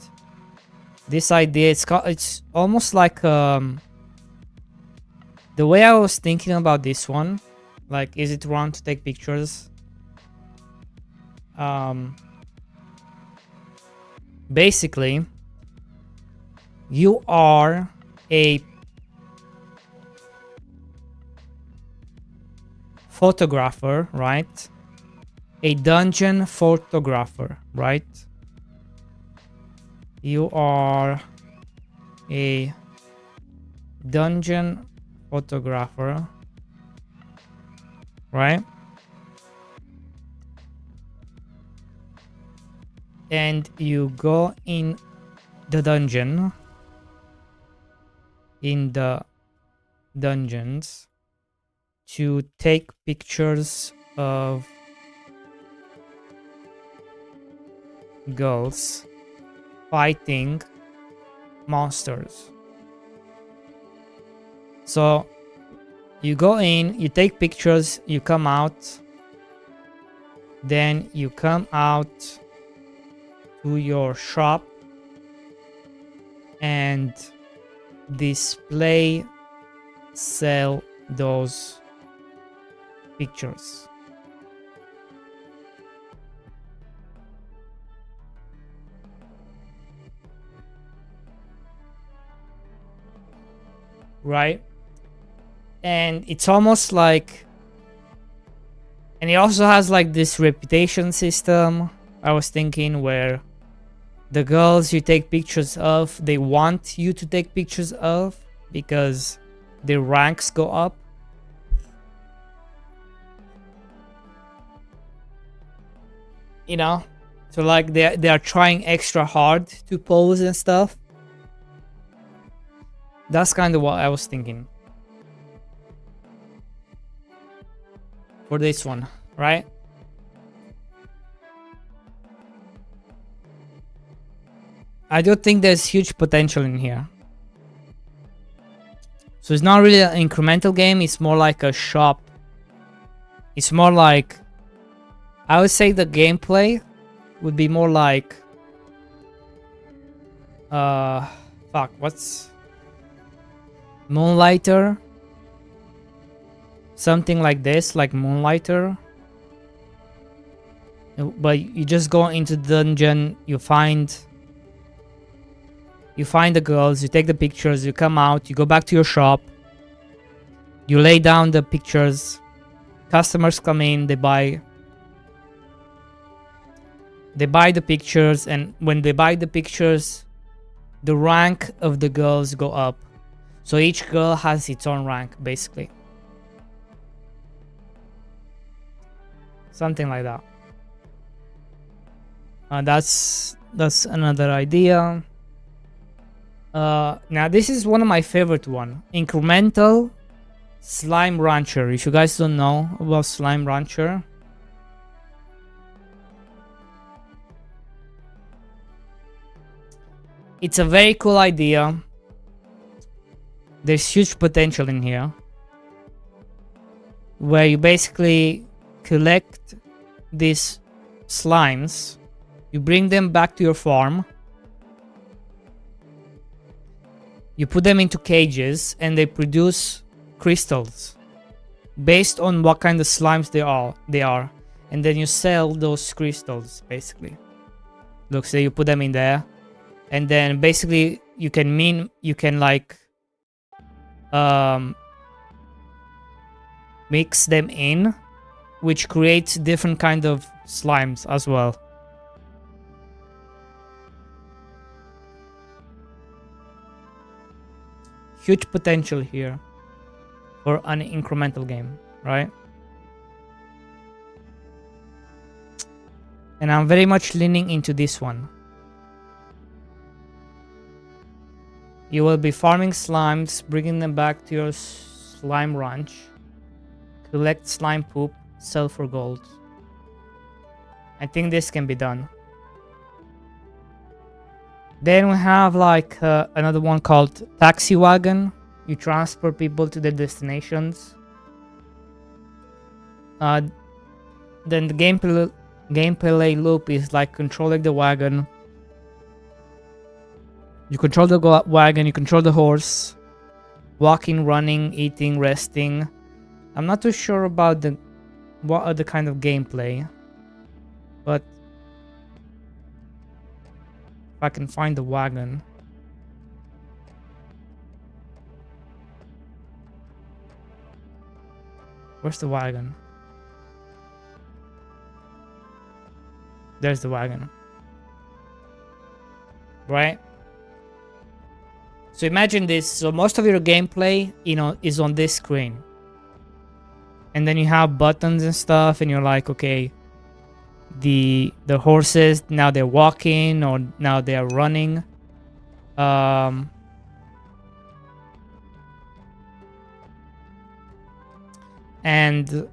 Speaker 1: This idea, it's almost like the way I was thinking about this one, like, is it wrong to take pictures? Basically, you are a photographer, right? A dungeon photographer, right? You are a dungeon photographer, right? And you go in the dungeon, in the dungeons, to take pictures of girls fighting monsters. So you go in, you take pictures, you come out, then you come out to your shop and sell those pictures. Right? And it's almost like, and it also has like this reputation system, I was thinking, where the girls you take pictures of, they want you to take pictures of because their ranks go up. You know, so like they are trying extra hard to pose and stuff. That's kind of what I was thinking for this one, right? I do think there's huge potential in here. So it's not really an incremental game, it's more like a shop. It's more like, I would say the gameplay would be more like what's Moonlighter? Something like this, like Moonlighter. But you just go into the dungeon, you find the girls, you take the pictures, you come out, you go back to your shop, you lay down the pictures, customers come in, they buy the pictures, and when they buy the pictures, the rank of the girls go up. So each girl has its own rank, basically. Something like that. That's another idea. Now this is one of my favorite one. Incremental Slime Rancher. If you guys don't know about Slime Rancher, it's a very cool idea. There's huge potential in here, where you basically collect these slimes. You bring them back to your farm. You put them into cages and they produce crystals based on what kind of slimes they are. And then you sell those crystals basically. Look, say you put them in there and then basically you can like mix them in, which creates different kind of slimes as well. Huge potential here for an incremental game, right? And I'm very much leaning into this one. You will be farming slimes, bringing them back to your slime ranch, collect slime poop, sell for gold. I think this can be done. Then we have like another one called Taxi Wagon. You transport people to their destinations. Then the gameplay loop is like controlling the wagon. You control the wagon, you control the horse. Walking, running, eating, resting. I'm not too sure about what other kind of gameplay. But if I can find the wagon. Where's the wagon? There's the wagon. Right? So imagine this. So most of your gameplay, is on this screen. And then you have buttons and stuff and you're like, okay, the horses, now they're walking or now they're running. And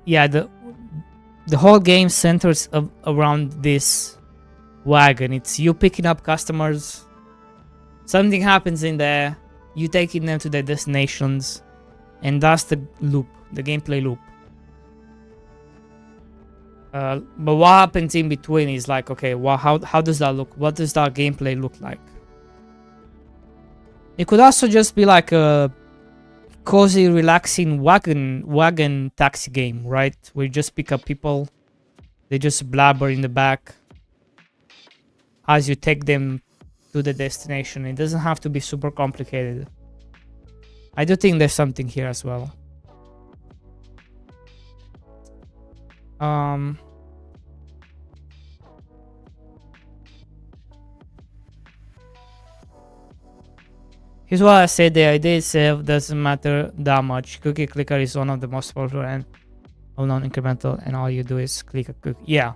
Speaker 1: yeah, the whole game centers around this wagon. It's you picking up customers. Something happens in there. You taking them to their destinations. And that's the loop, the gameplay loop. But what happens in between is like, okay, well, how does that look? What does that gameplay look like? It could also just be like a cozy, relaxing wagon taxi game, right? Where you just pick up people. They just blabber in the back as you take them to the destination. It doesn't have to be super complicated. I do think there's something here as well. Here's what I said. The idea itself doesn't matter that much. Cookie clicker is one of the most popular and well-known incremental, and all you do is click a cookie. Yeah.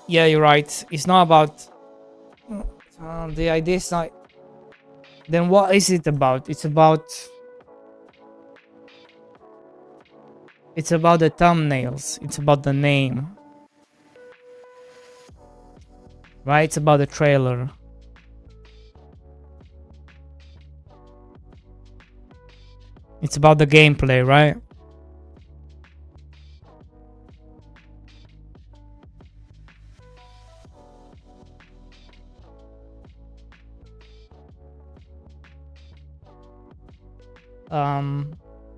Speaker 1: Yeah, you're right. It's not about the idea is not. Then what is it about? It's about the thumbnails. It's about the name. Right? It's about the trailer. It's about the gameplay, right?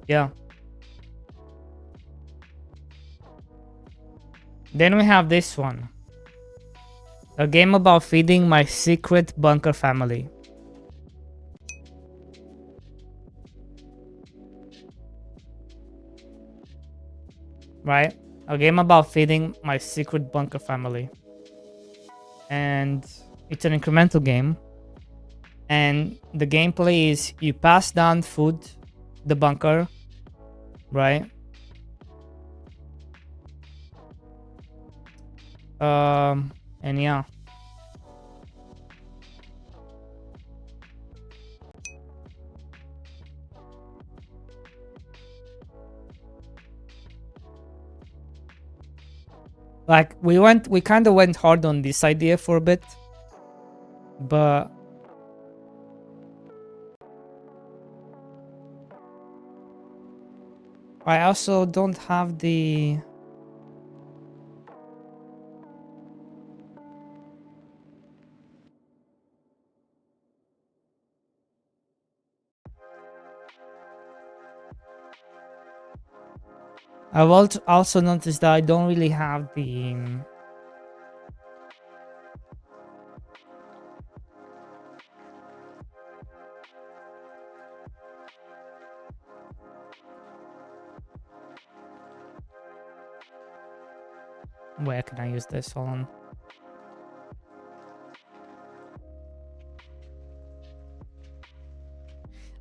Speaker 1: Yeah. Then we have this one. A game about feeding my secret bunker family. Right? A game about feeding my secret bunker family. And it's an incremental game. And the gameplay is you pass down food, the bunker, right? And yeah. Like we kind of went hard on this idea for a bit, but I also don't have the I've also noticed that I don't really have the where can I use this? Hold on.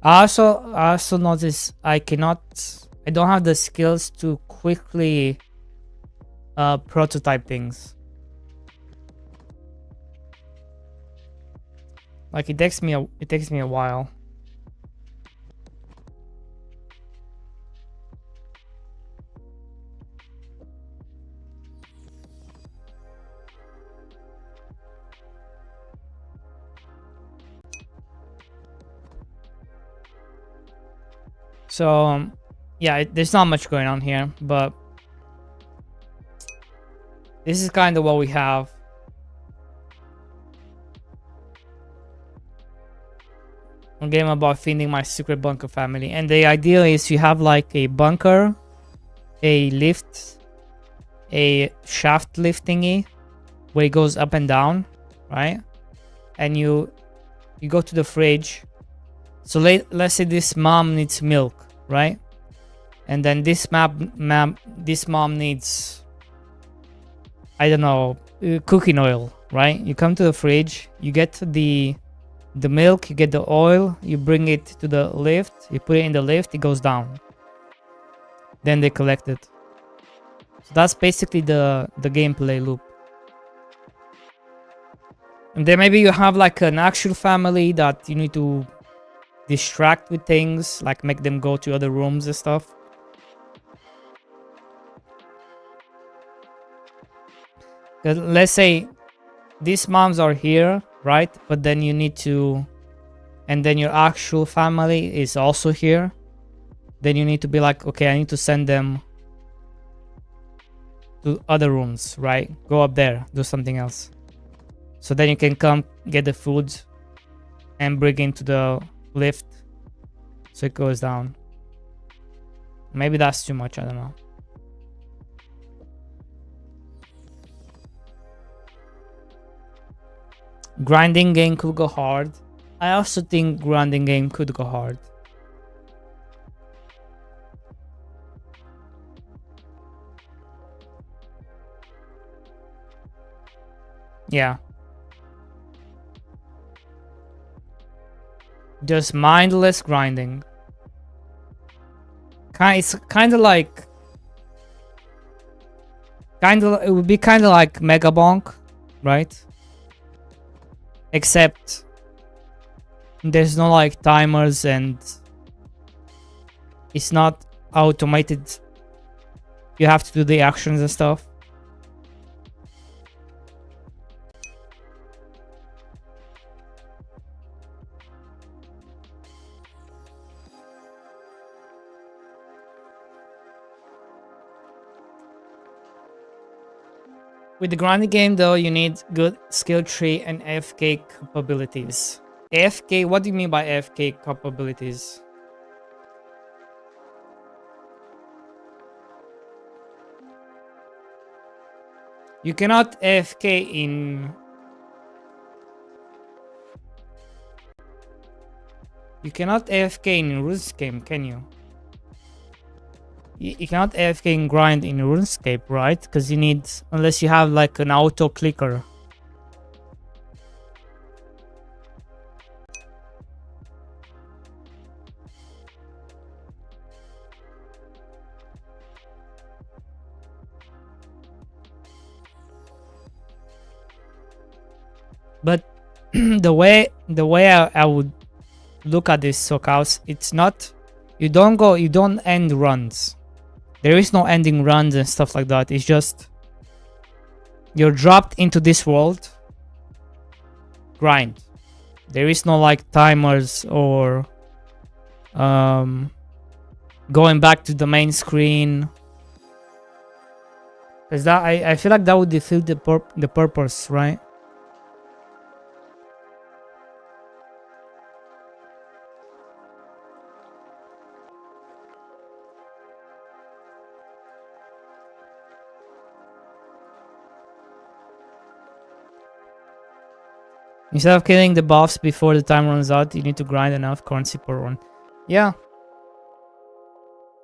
Speaker 1: I also notice I don't have the skills to quickly prototype things. Like it takes me a while. So yeah, there's not much going on here, but this is kind of what we have. A game about finding my secret bunker family, and the idea is you have like a bunker, a lift, a shaft lift thingy where it goes up and down, right? And you go to the fridge. So let's say this mom needs milk, right? And then this mom needs, I don't know, cooking oil, right? You come to the fridge, you get the milk, you get the oil, you bring it to the lift, you put it in the lift, it goes down. Then they collect it. So that's basically the gameplay loop. And then maybe you have like an actual family that you need to distract with things, like make them go to other rooms and stuff. Let's say these moms are here, right? But then you need to, and then your actual family is also here. Then you need to be like, okay, I need to send them to other rooms, right? Go up there, do something else. So then you can come get the food and bring into the lift so it goes down. Maybe that's too much, I don't know. Grinding game could go hard. I also think grinding game could go hard. Yeah. Just mindless grinding. It's kind of like... It would be kind of like Mega Bonk, right? Except there's no like timers and it's not automated. You have to do the actions and stuff. With the grinding game though, you need good skill tree and AFK capabilities. AFK, what do you mean by AFK capabilities? You cannot AFK in... You cannot AFK in RuneScape, can you? You cannot AFK and grind in RuneScape, right? Because you need... Unless you have like an auto clicker. But the way I would look at this Sockhouse, it's not... You don't end runs. There is no ending runs and stuff like that. It's just... You're dropped into this world. Grind. There is no like timers or... going back to the main screen. Because that... I feel like that would defeat the purpose, right? Instead of killing the boss before the time runs out, you need to grind enough currency per run. Yeah.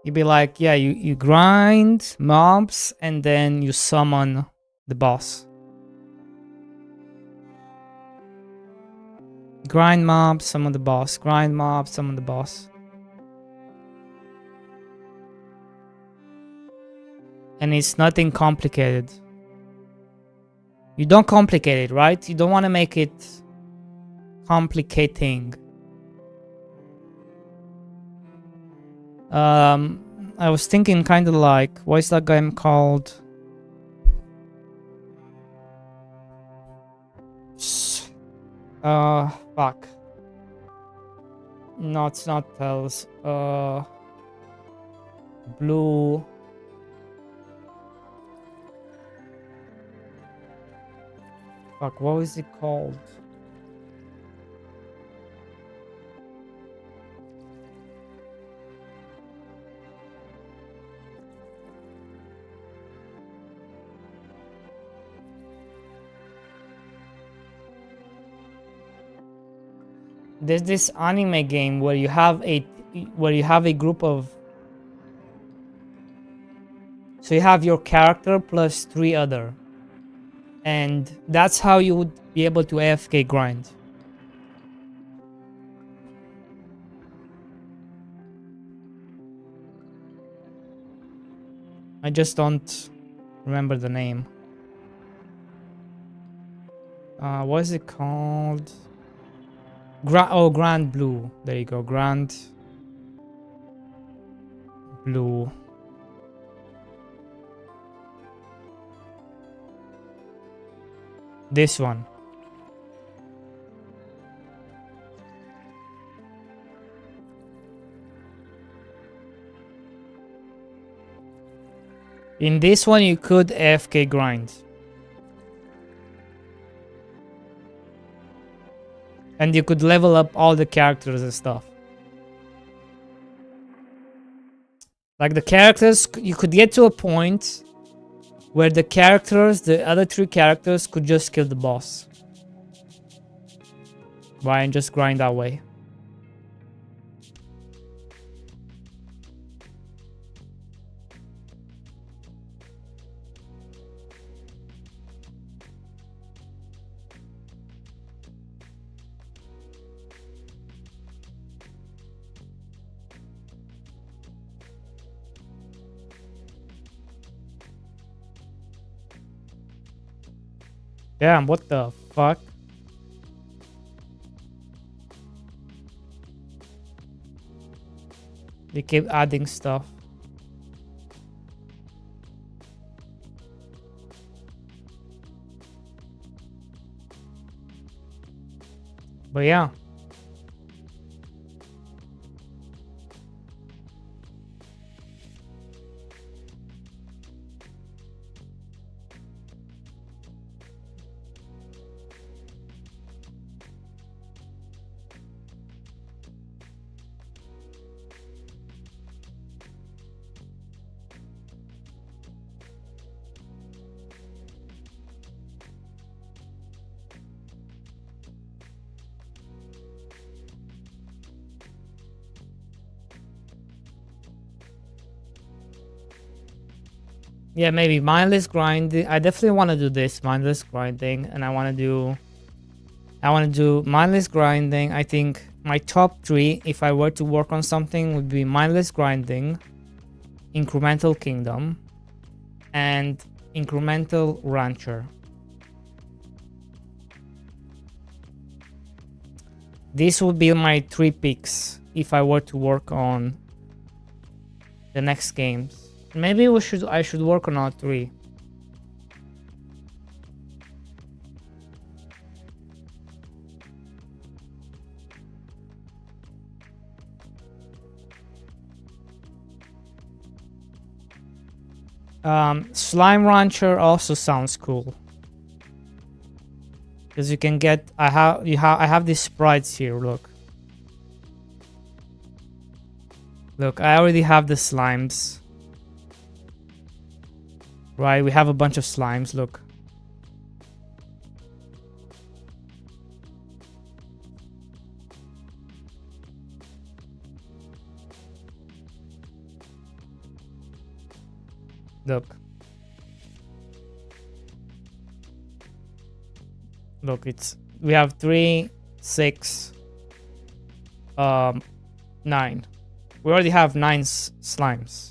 Speaker 1: You'd be like, yeah, you grind mobs and then you summon the boss. Grind mobs, summon the boss. Grind mobs, summon the boss. And it's nothing complicated. You don't complicate it, right? You don't want to make it complicating. I was thinking kind of like, what is that game called? Fuck. No, it's not Pels. Blue. Fuck, what was it called? There's this anime game where you have a group of, so you have your character plus 3 other, and that's how you would be able to AFK grind. I just don't remember the name. What is it called? Grand Blue. There you go, Grand Blue. This one. In this one, you could AFK grind. And you could level up all the characters and stuff. Like the characters, you could get to a point where the characters, the other 3 characters, could just kill the boss. Right, and just grind that way. Damn, what the fuck? They keep adding stuff. But yeah. Yeah, maybe mindless grinding. I definitely want to do this mindless grinding, and I want to do mindless grinding. I think my top 3, if I were to work on something, would be mindless grinding, incremental kingdom, and incremental rancher. This would be my 3 picks if I were to work on the next games. Maybe I should work on all 3. Slime Rancher also sounds cool. Because you can get I have these sprites here, look. Look, I already have the slimes. Right, we have a bunch of slimes, look. Look. Look, we have 3, 6, 9. We already have 9 slimes.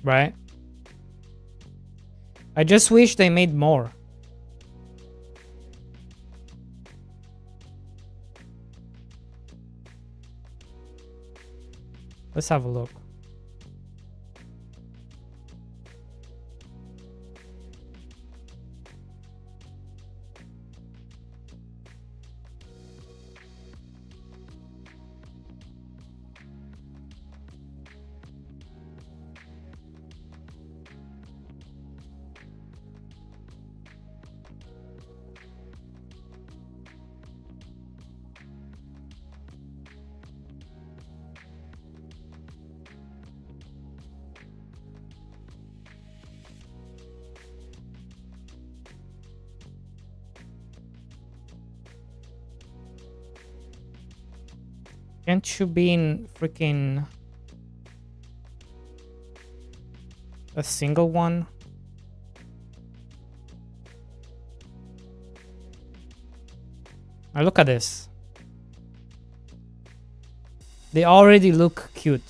Speaker 1: Right? I just wish they made more. Let's have a look. Can't you be in freaking a single one? Now look at this. They already look cute.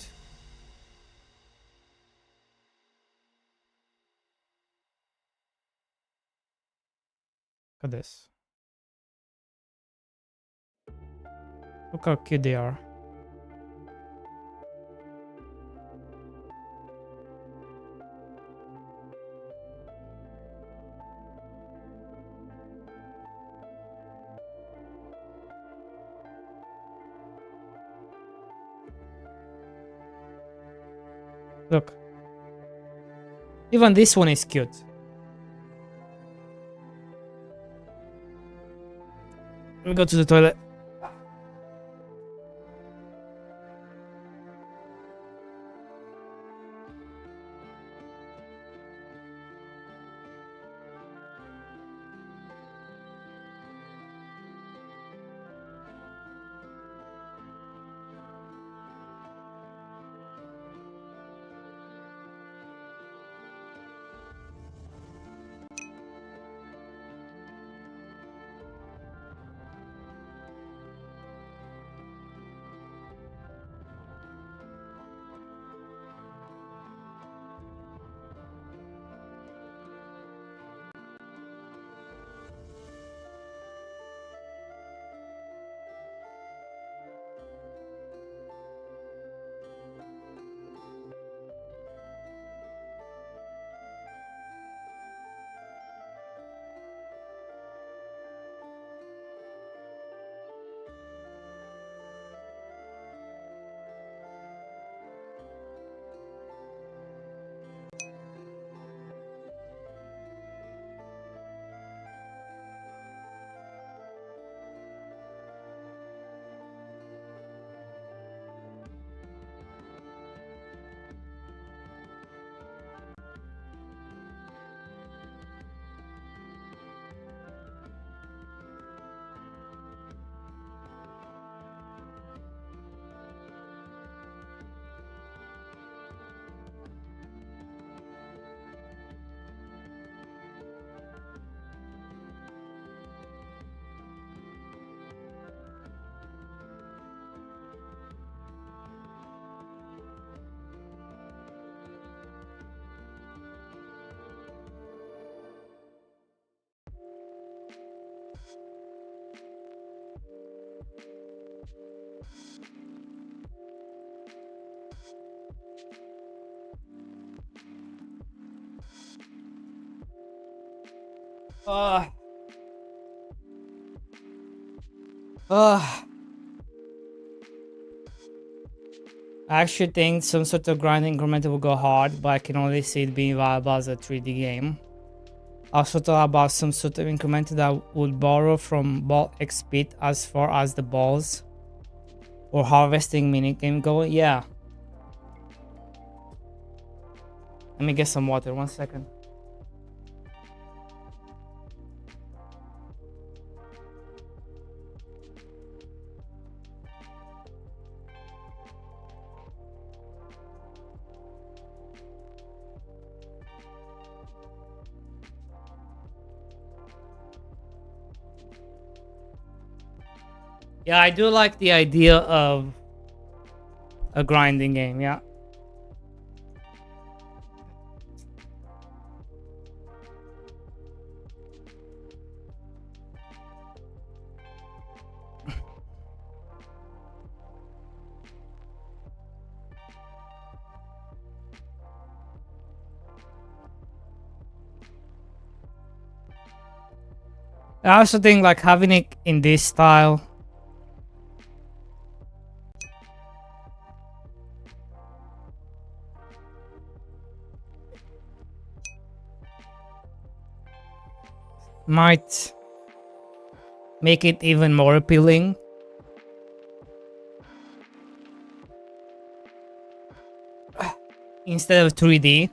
Speaker 1: Look at this. Look how cute they are. Look. Even this one is cute. Let me go to the toilet. Ugh. I actually think some sort of grind increment will go hard, but I can only see it being viable as a 3D game. Also thought about some sort of increment that would borrow from ball XP as far as the balls or harvesting minigame go. Yeah. Let me get some water, 1 second. Yeah, I do like the idea of a grinding game, yeah. I also think like having it in this style might make it even more appealing. Instead of 3D.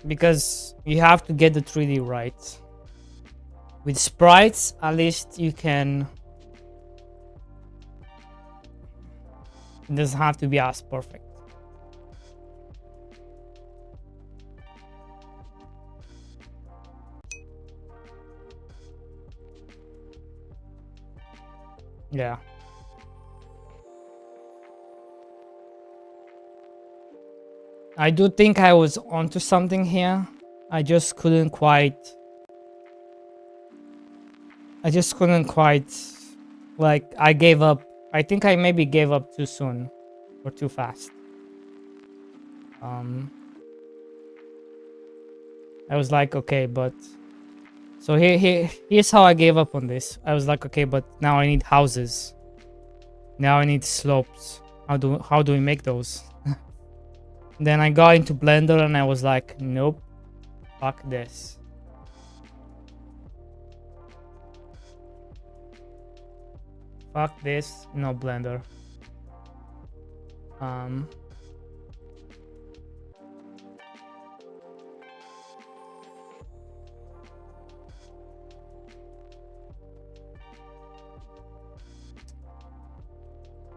Speaker 1: Because you have to get the 3D right. With sprites, at least you can... It doesn't have to be as perfect. Yeah. I do think I was onto something here. I just couldn't quite... Like, I gave up. I think I maybe gave up too soon. Or too fast. I was like, okay, but... So here's how I gave up on this. I was like, okay, but now I need houses. Now I need slopes. How do we make those? Then I got into Blender and I was like, nope. Fuck this. Fuck this. No Blender.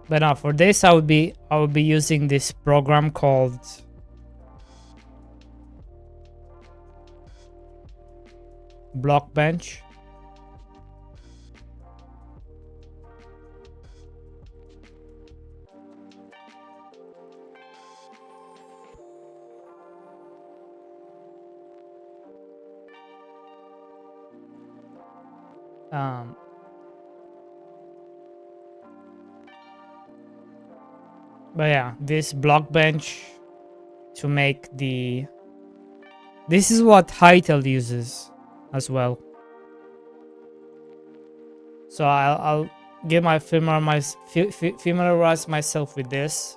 Speaker 1: But now for this I would be using this program called Blockbench. But yeah, this Blockbench to make the... This is what Hytale uses as well. So I'll get my familiarize myself with this.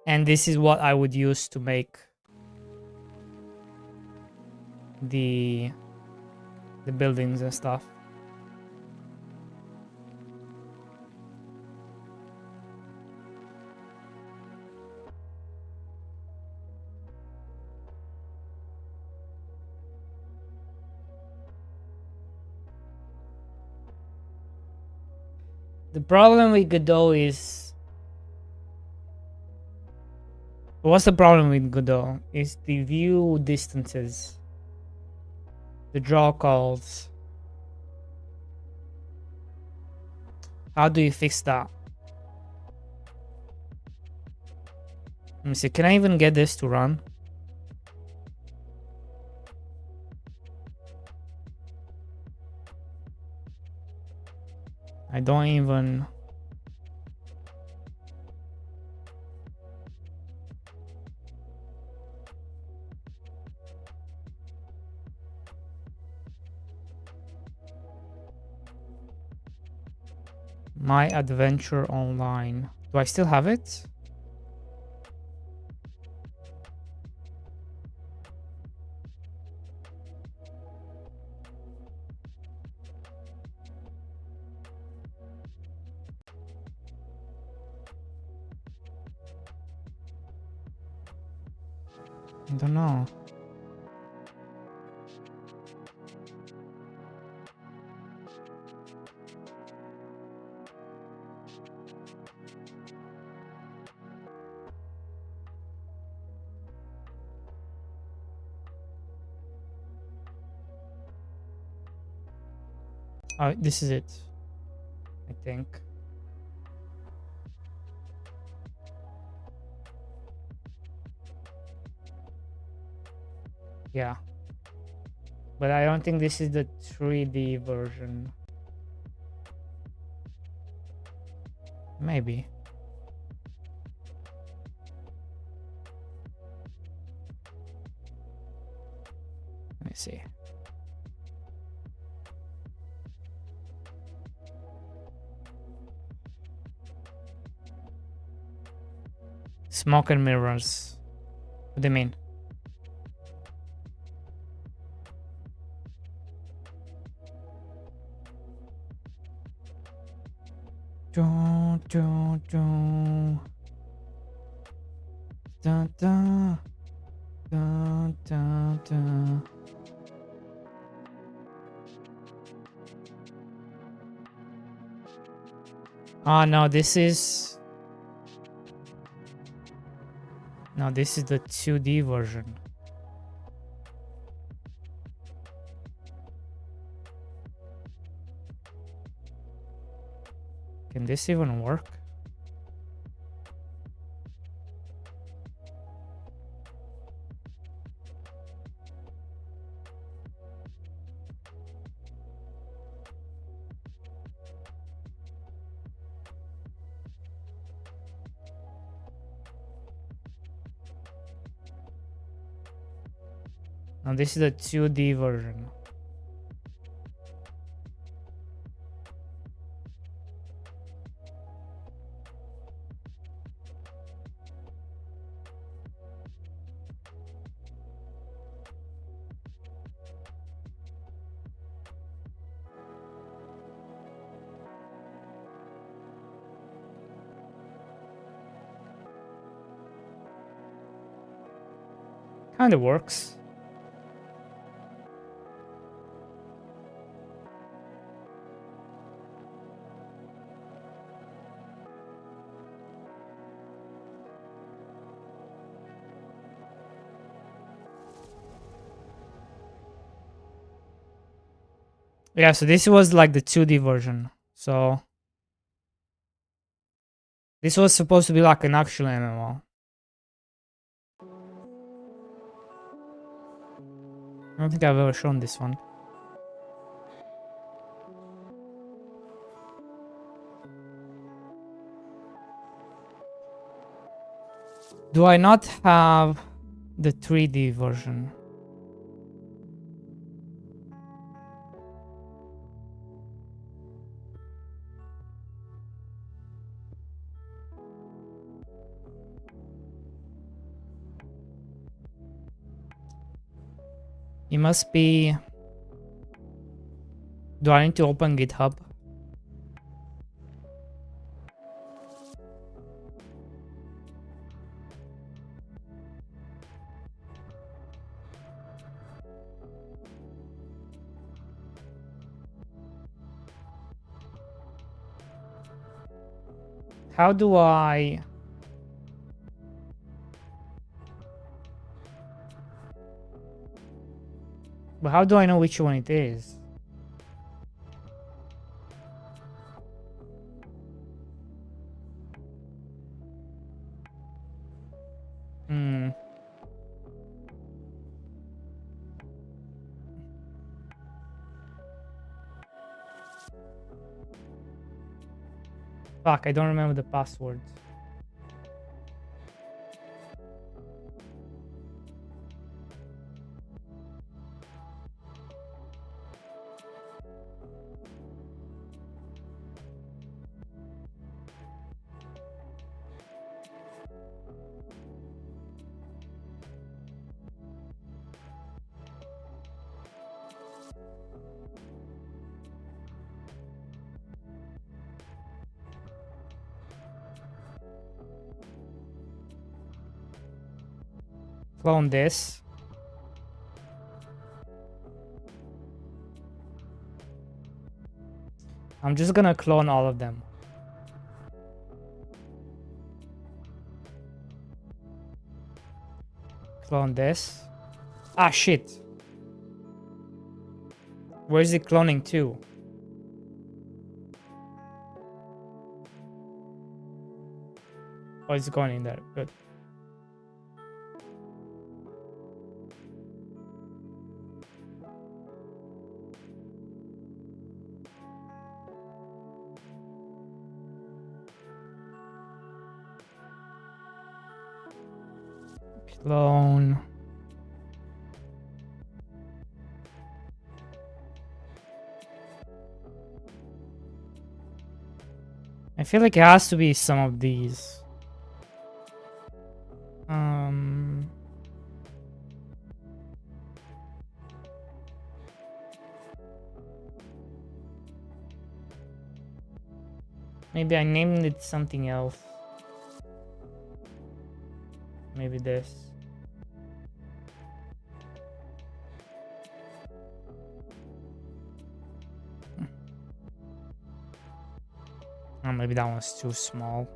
Speaker 1: And this is what I would use to make the buildings and stuff. The problem with Godot is... What's the problem with Godot? Is the view distances. The draw calls. How do you fix that? Let me see, can I even get this to run? I don't even... My Adventure Online. Do I still have it? I don't know. Oh, this is it, I think. Yeah. But I don't think this is the 3D version. Maybe. Let me see. Smoke and mirrors. What do you mean? Dun, dun, dun. Dun, dun. Dun, dun, dun. Oh no, this is... No, this is the 2D version. Can this even work? No, this is the 2D version. Kinda works. Yeah, so this was like the 2D version. So this was supposed to be like an actual MMO. I don't think I've ever shown this one. Do I not have the 3D version? It must be... Do I need to open GitHub? How do I... But how do I know which one it is? Hmm. Fuck, I don't remember the passwords. Clone this. I'm just gonna clone all of them. Clone this. Ah, shit. Where is it cloning to? Oh, it's going in there. Good. Clone. I feel like it has to be some of these. Maybe I named it something else. Maybe this. Oh, maybe that one's too small.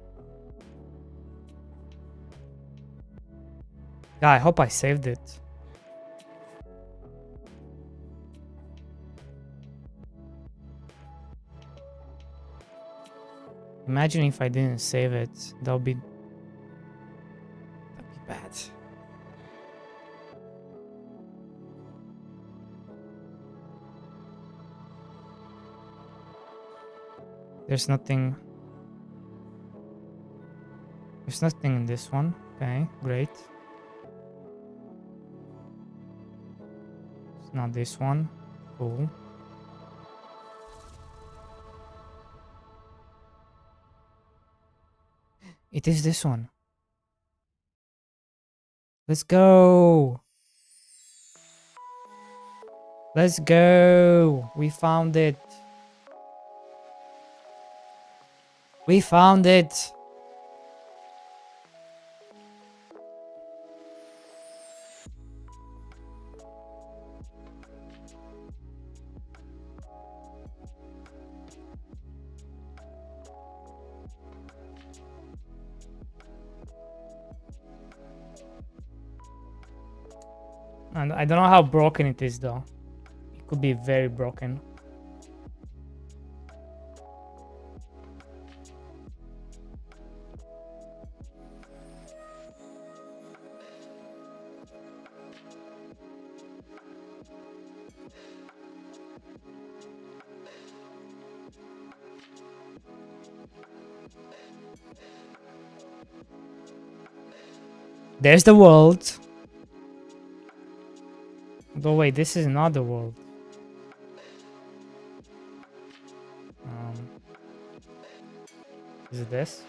Speaker 1: Yeah, I hope I saved it. Imagine if I didn't save it. That'd be bad. There's nothing. There's nothing in this one. Okay, great. It's not this one. Cool. It is this one. Let's go. Let's go. We found it. We found it. And I don't know how broken it is though. It could be very broken. There's the world. Oh wait, this is not the world. Is it this?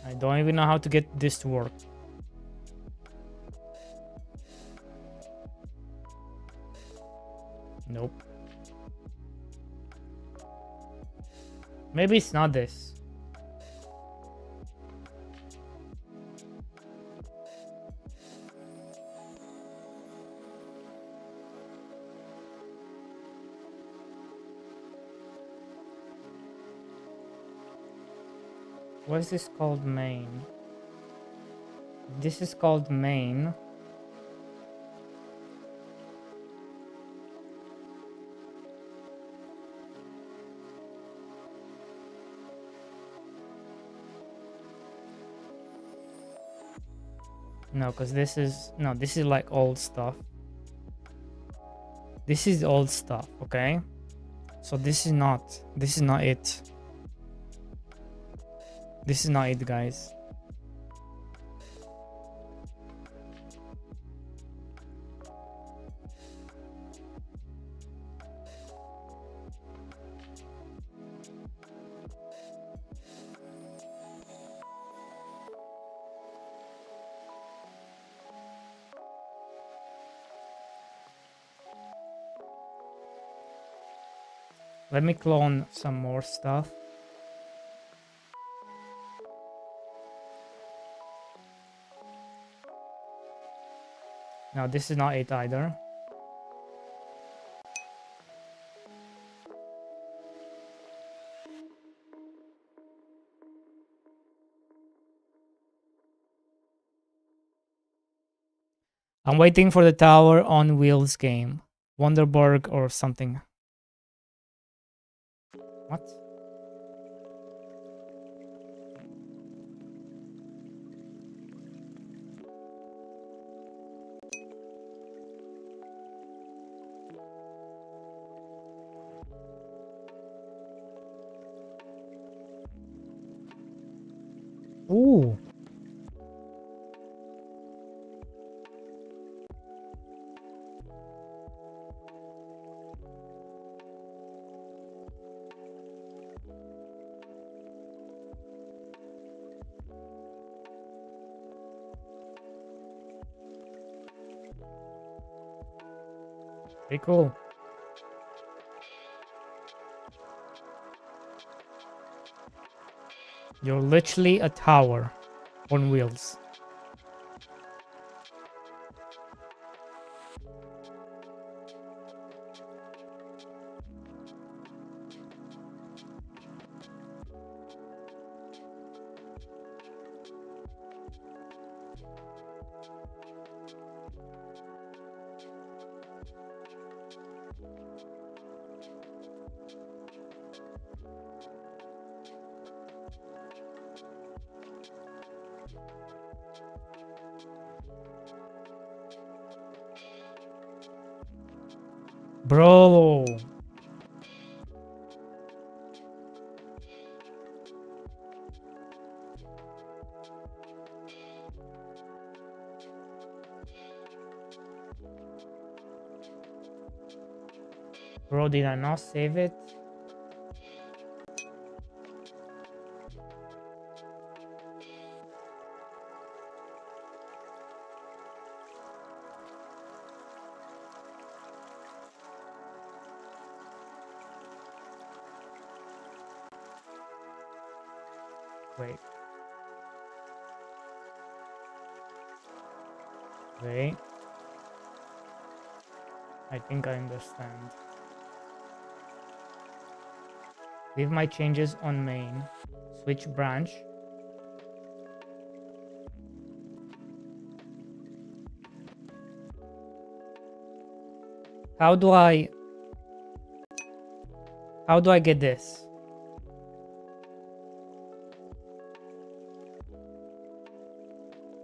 Speaker 1: I don't even know how to get this to work. Nope. Maybe it's not this. What is this called? Main. This is called main. No, because this is this is like old stuff. This is old stuff, okay? So this is not it. This is not it, guys. Let me clone some more stuff. No, this is not it either. I'm waiting for the Tower on Wheels game. Wonderburg or something. What? Ooh. Pretty cool. You're literally a tower on wheels. Bro. Bro, did I not save it? Wait. Wait. I think I understand. Leave my changes on main. Switch branch. How do I get this?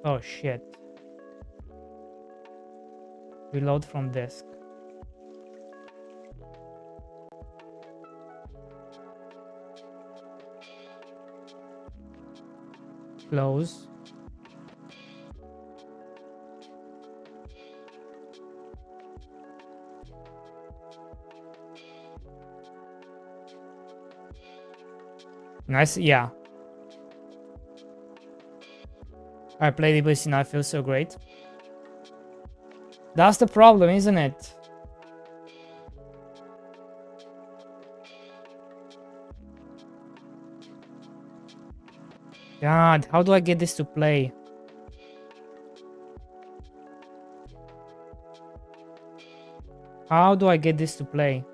Speaker 1: Oh shit. Reload from disk. Close. Nice, yeah. I played it, but now it feels so great. That's the problem, isn't it? God, how do I get this to play? How do I get this to play?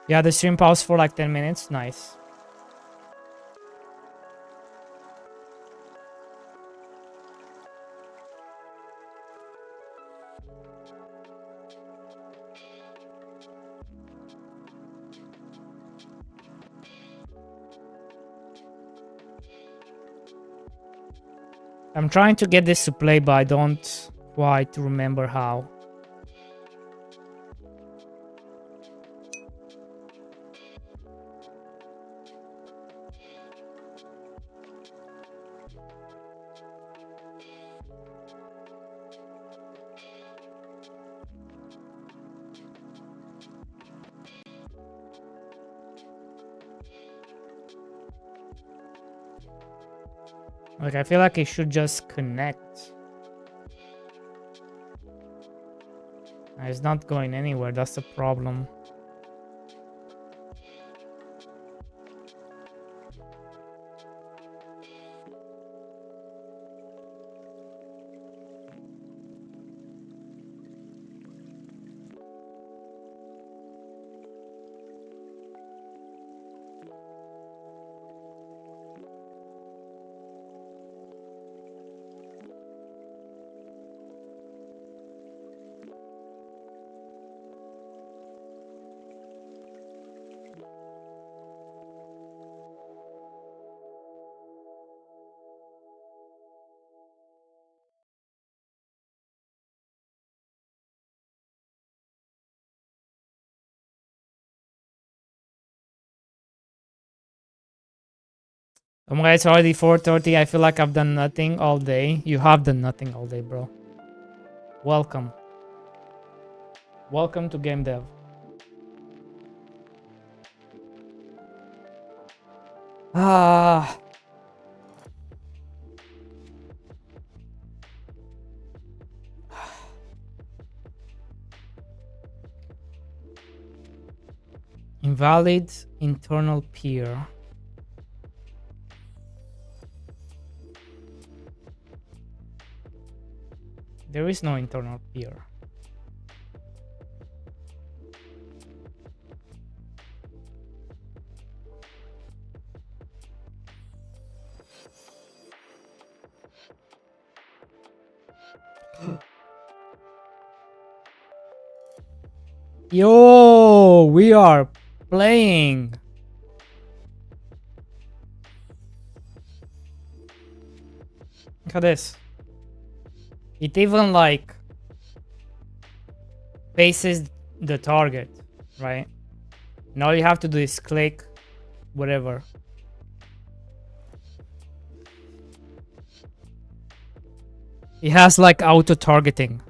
Speaker 1: Yeah, the stream paused for like 10 minutes. Nice. I'm trying to get this to play, but I don't quite remember how. Like, I feel like it should just connect. It's not going anywhere, that's the problem. Oh my god, it's already 4:30. I feel like I've done nothing all day. You have done nothing all day, bro. Welcome. Welcome to game dev. Ah. Invalid internal peer. There is no internal peer. Yo, we are playing. Look at this. It even like faces the target, right? And all you have to do is click whatever. It has like auto targeting.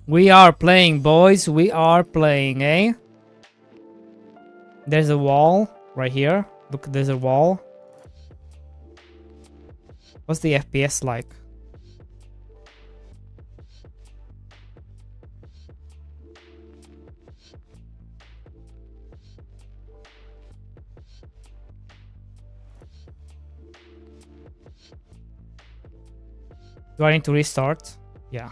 Speaker 1: We are playing, boys. We are playing, eh? There's a wall right here. Look, there's a wall. What's the FPS like? Do I need to restart? Yeah.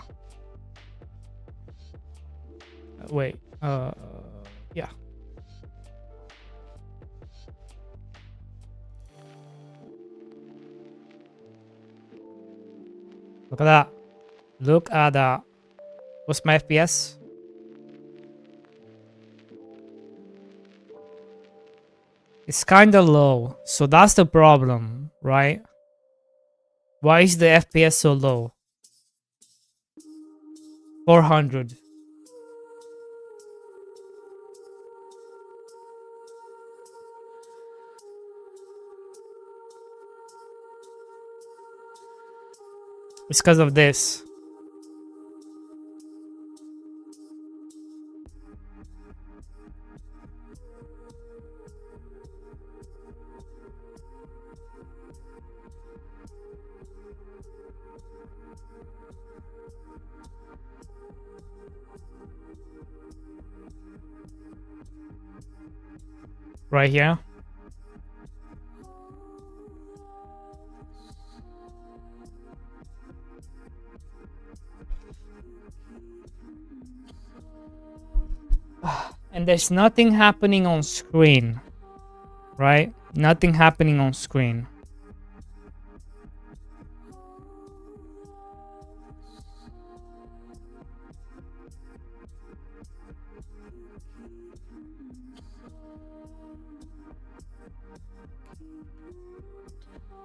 Speaker 1: Wait. Yeah. Look at that. Look at that. What's my FPS? It's kind of low. So that's the problem, right? Why is the FPS so low? 400. It's because of this. Right here. And there's nothing happening on screen, right? Nothing happening on screen.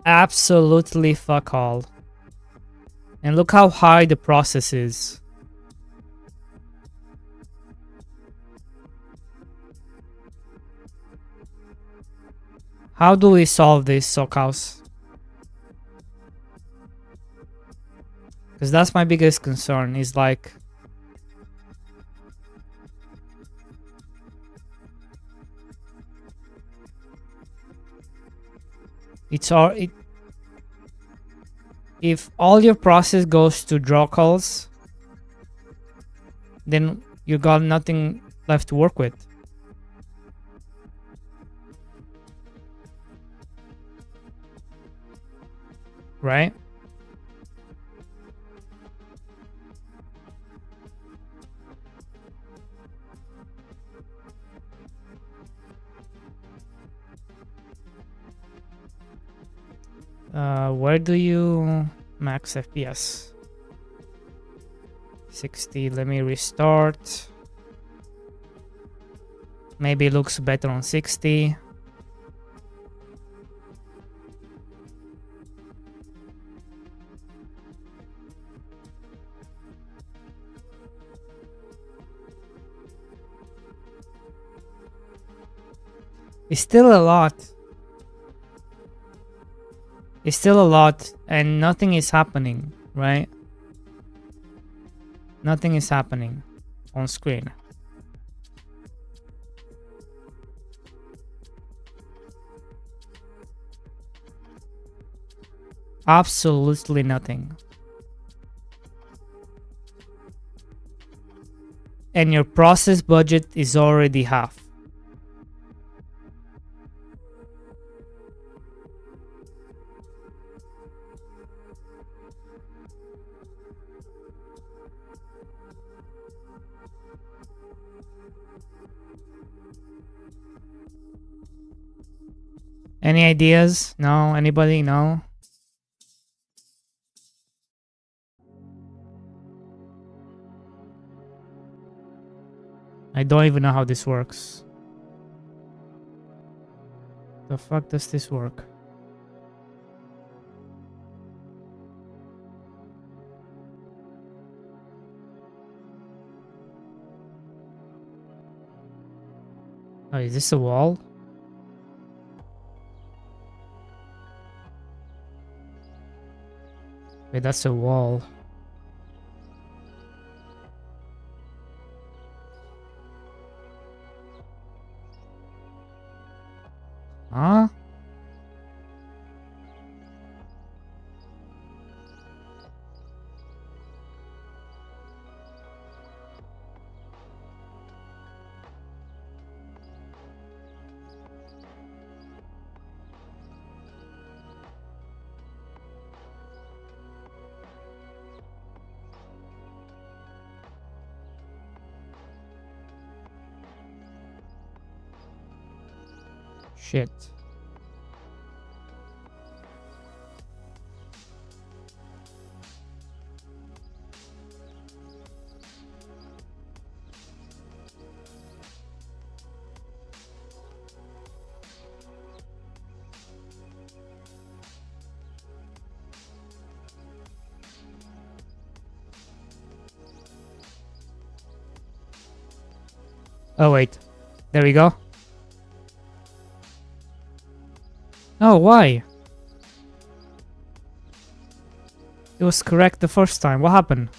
Speaker 1: Absolutely fuck all. And look how high the process is. How do we solve this, Sockhouse? Because that's my biggest concern, is like... if all your process goes to draw calls, then you got nothing left to work with. Right? Where do you max FPS? 60. Let me restart. Maybe it looks better on 60. It's still a lot. It's still a lot, and nothing is happening, right? Nothing is happening on screen. Absolutely nothing. And your process budget is already half. Any ideas? No? Anybody? No? I don't even know how this works. The fuck does this work? Oh, is this a wall? Wait, that's a wall. Huh? Shit. Oh wait, there we go. Oh, why? It was correct the first time. What happened?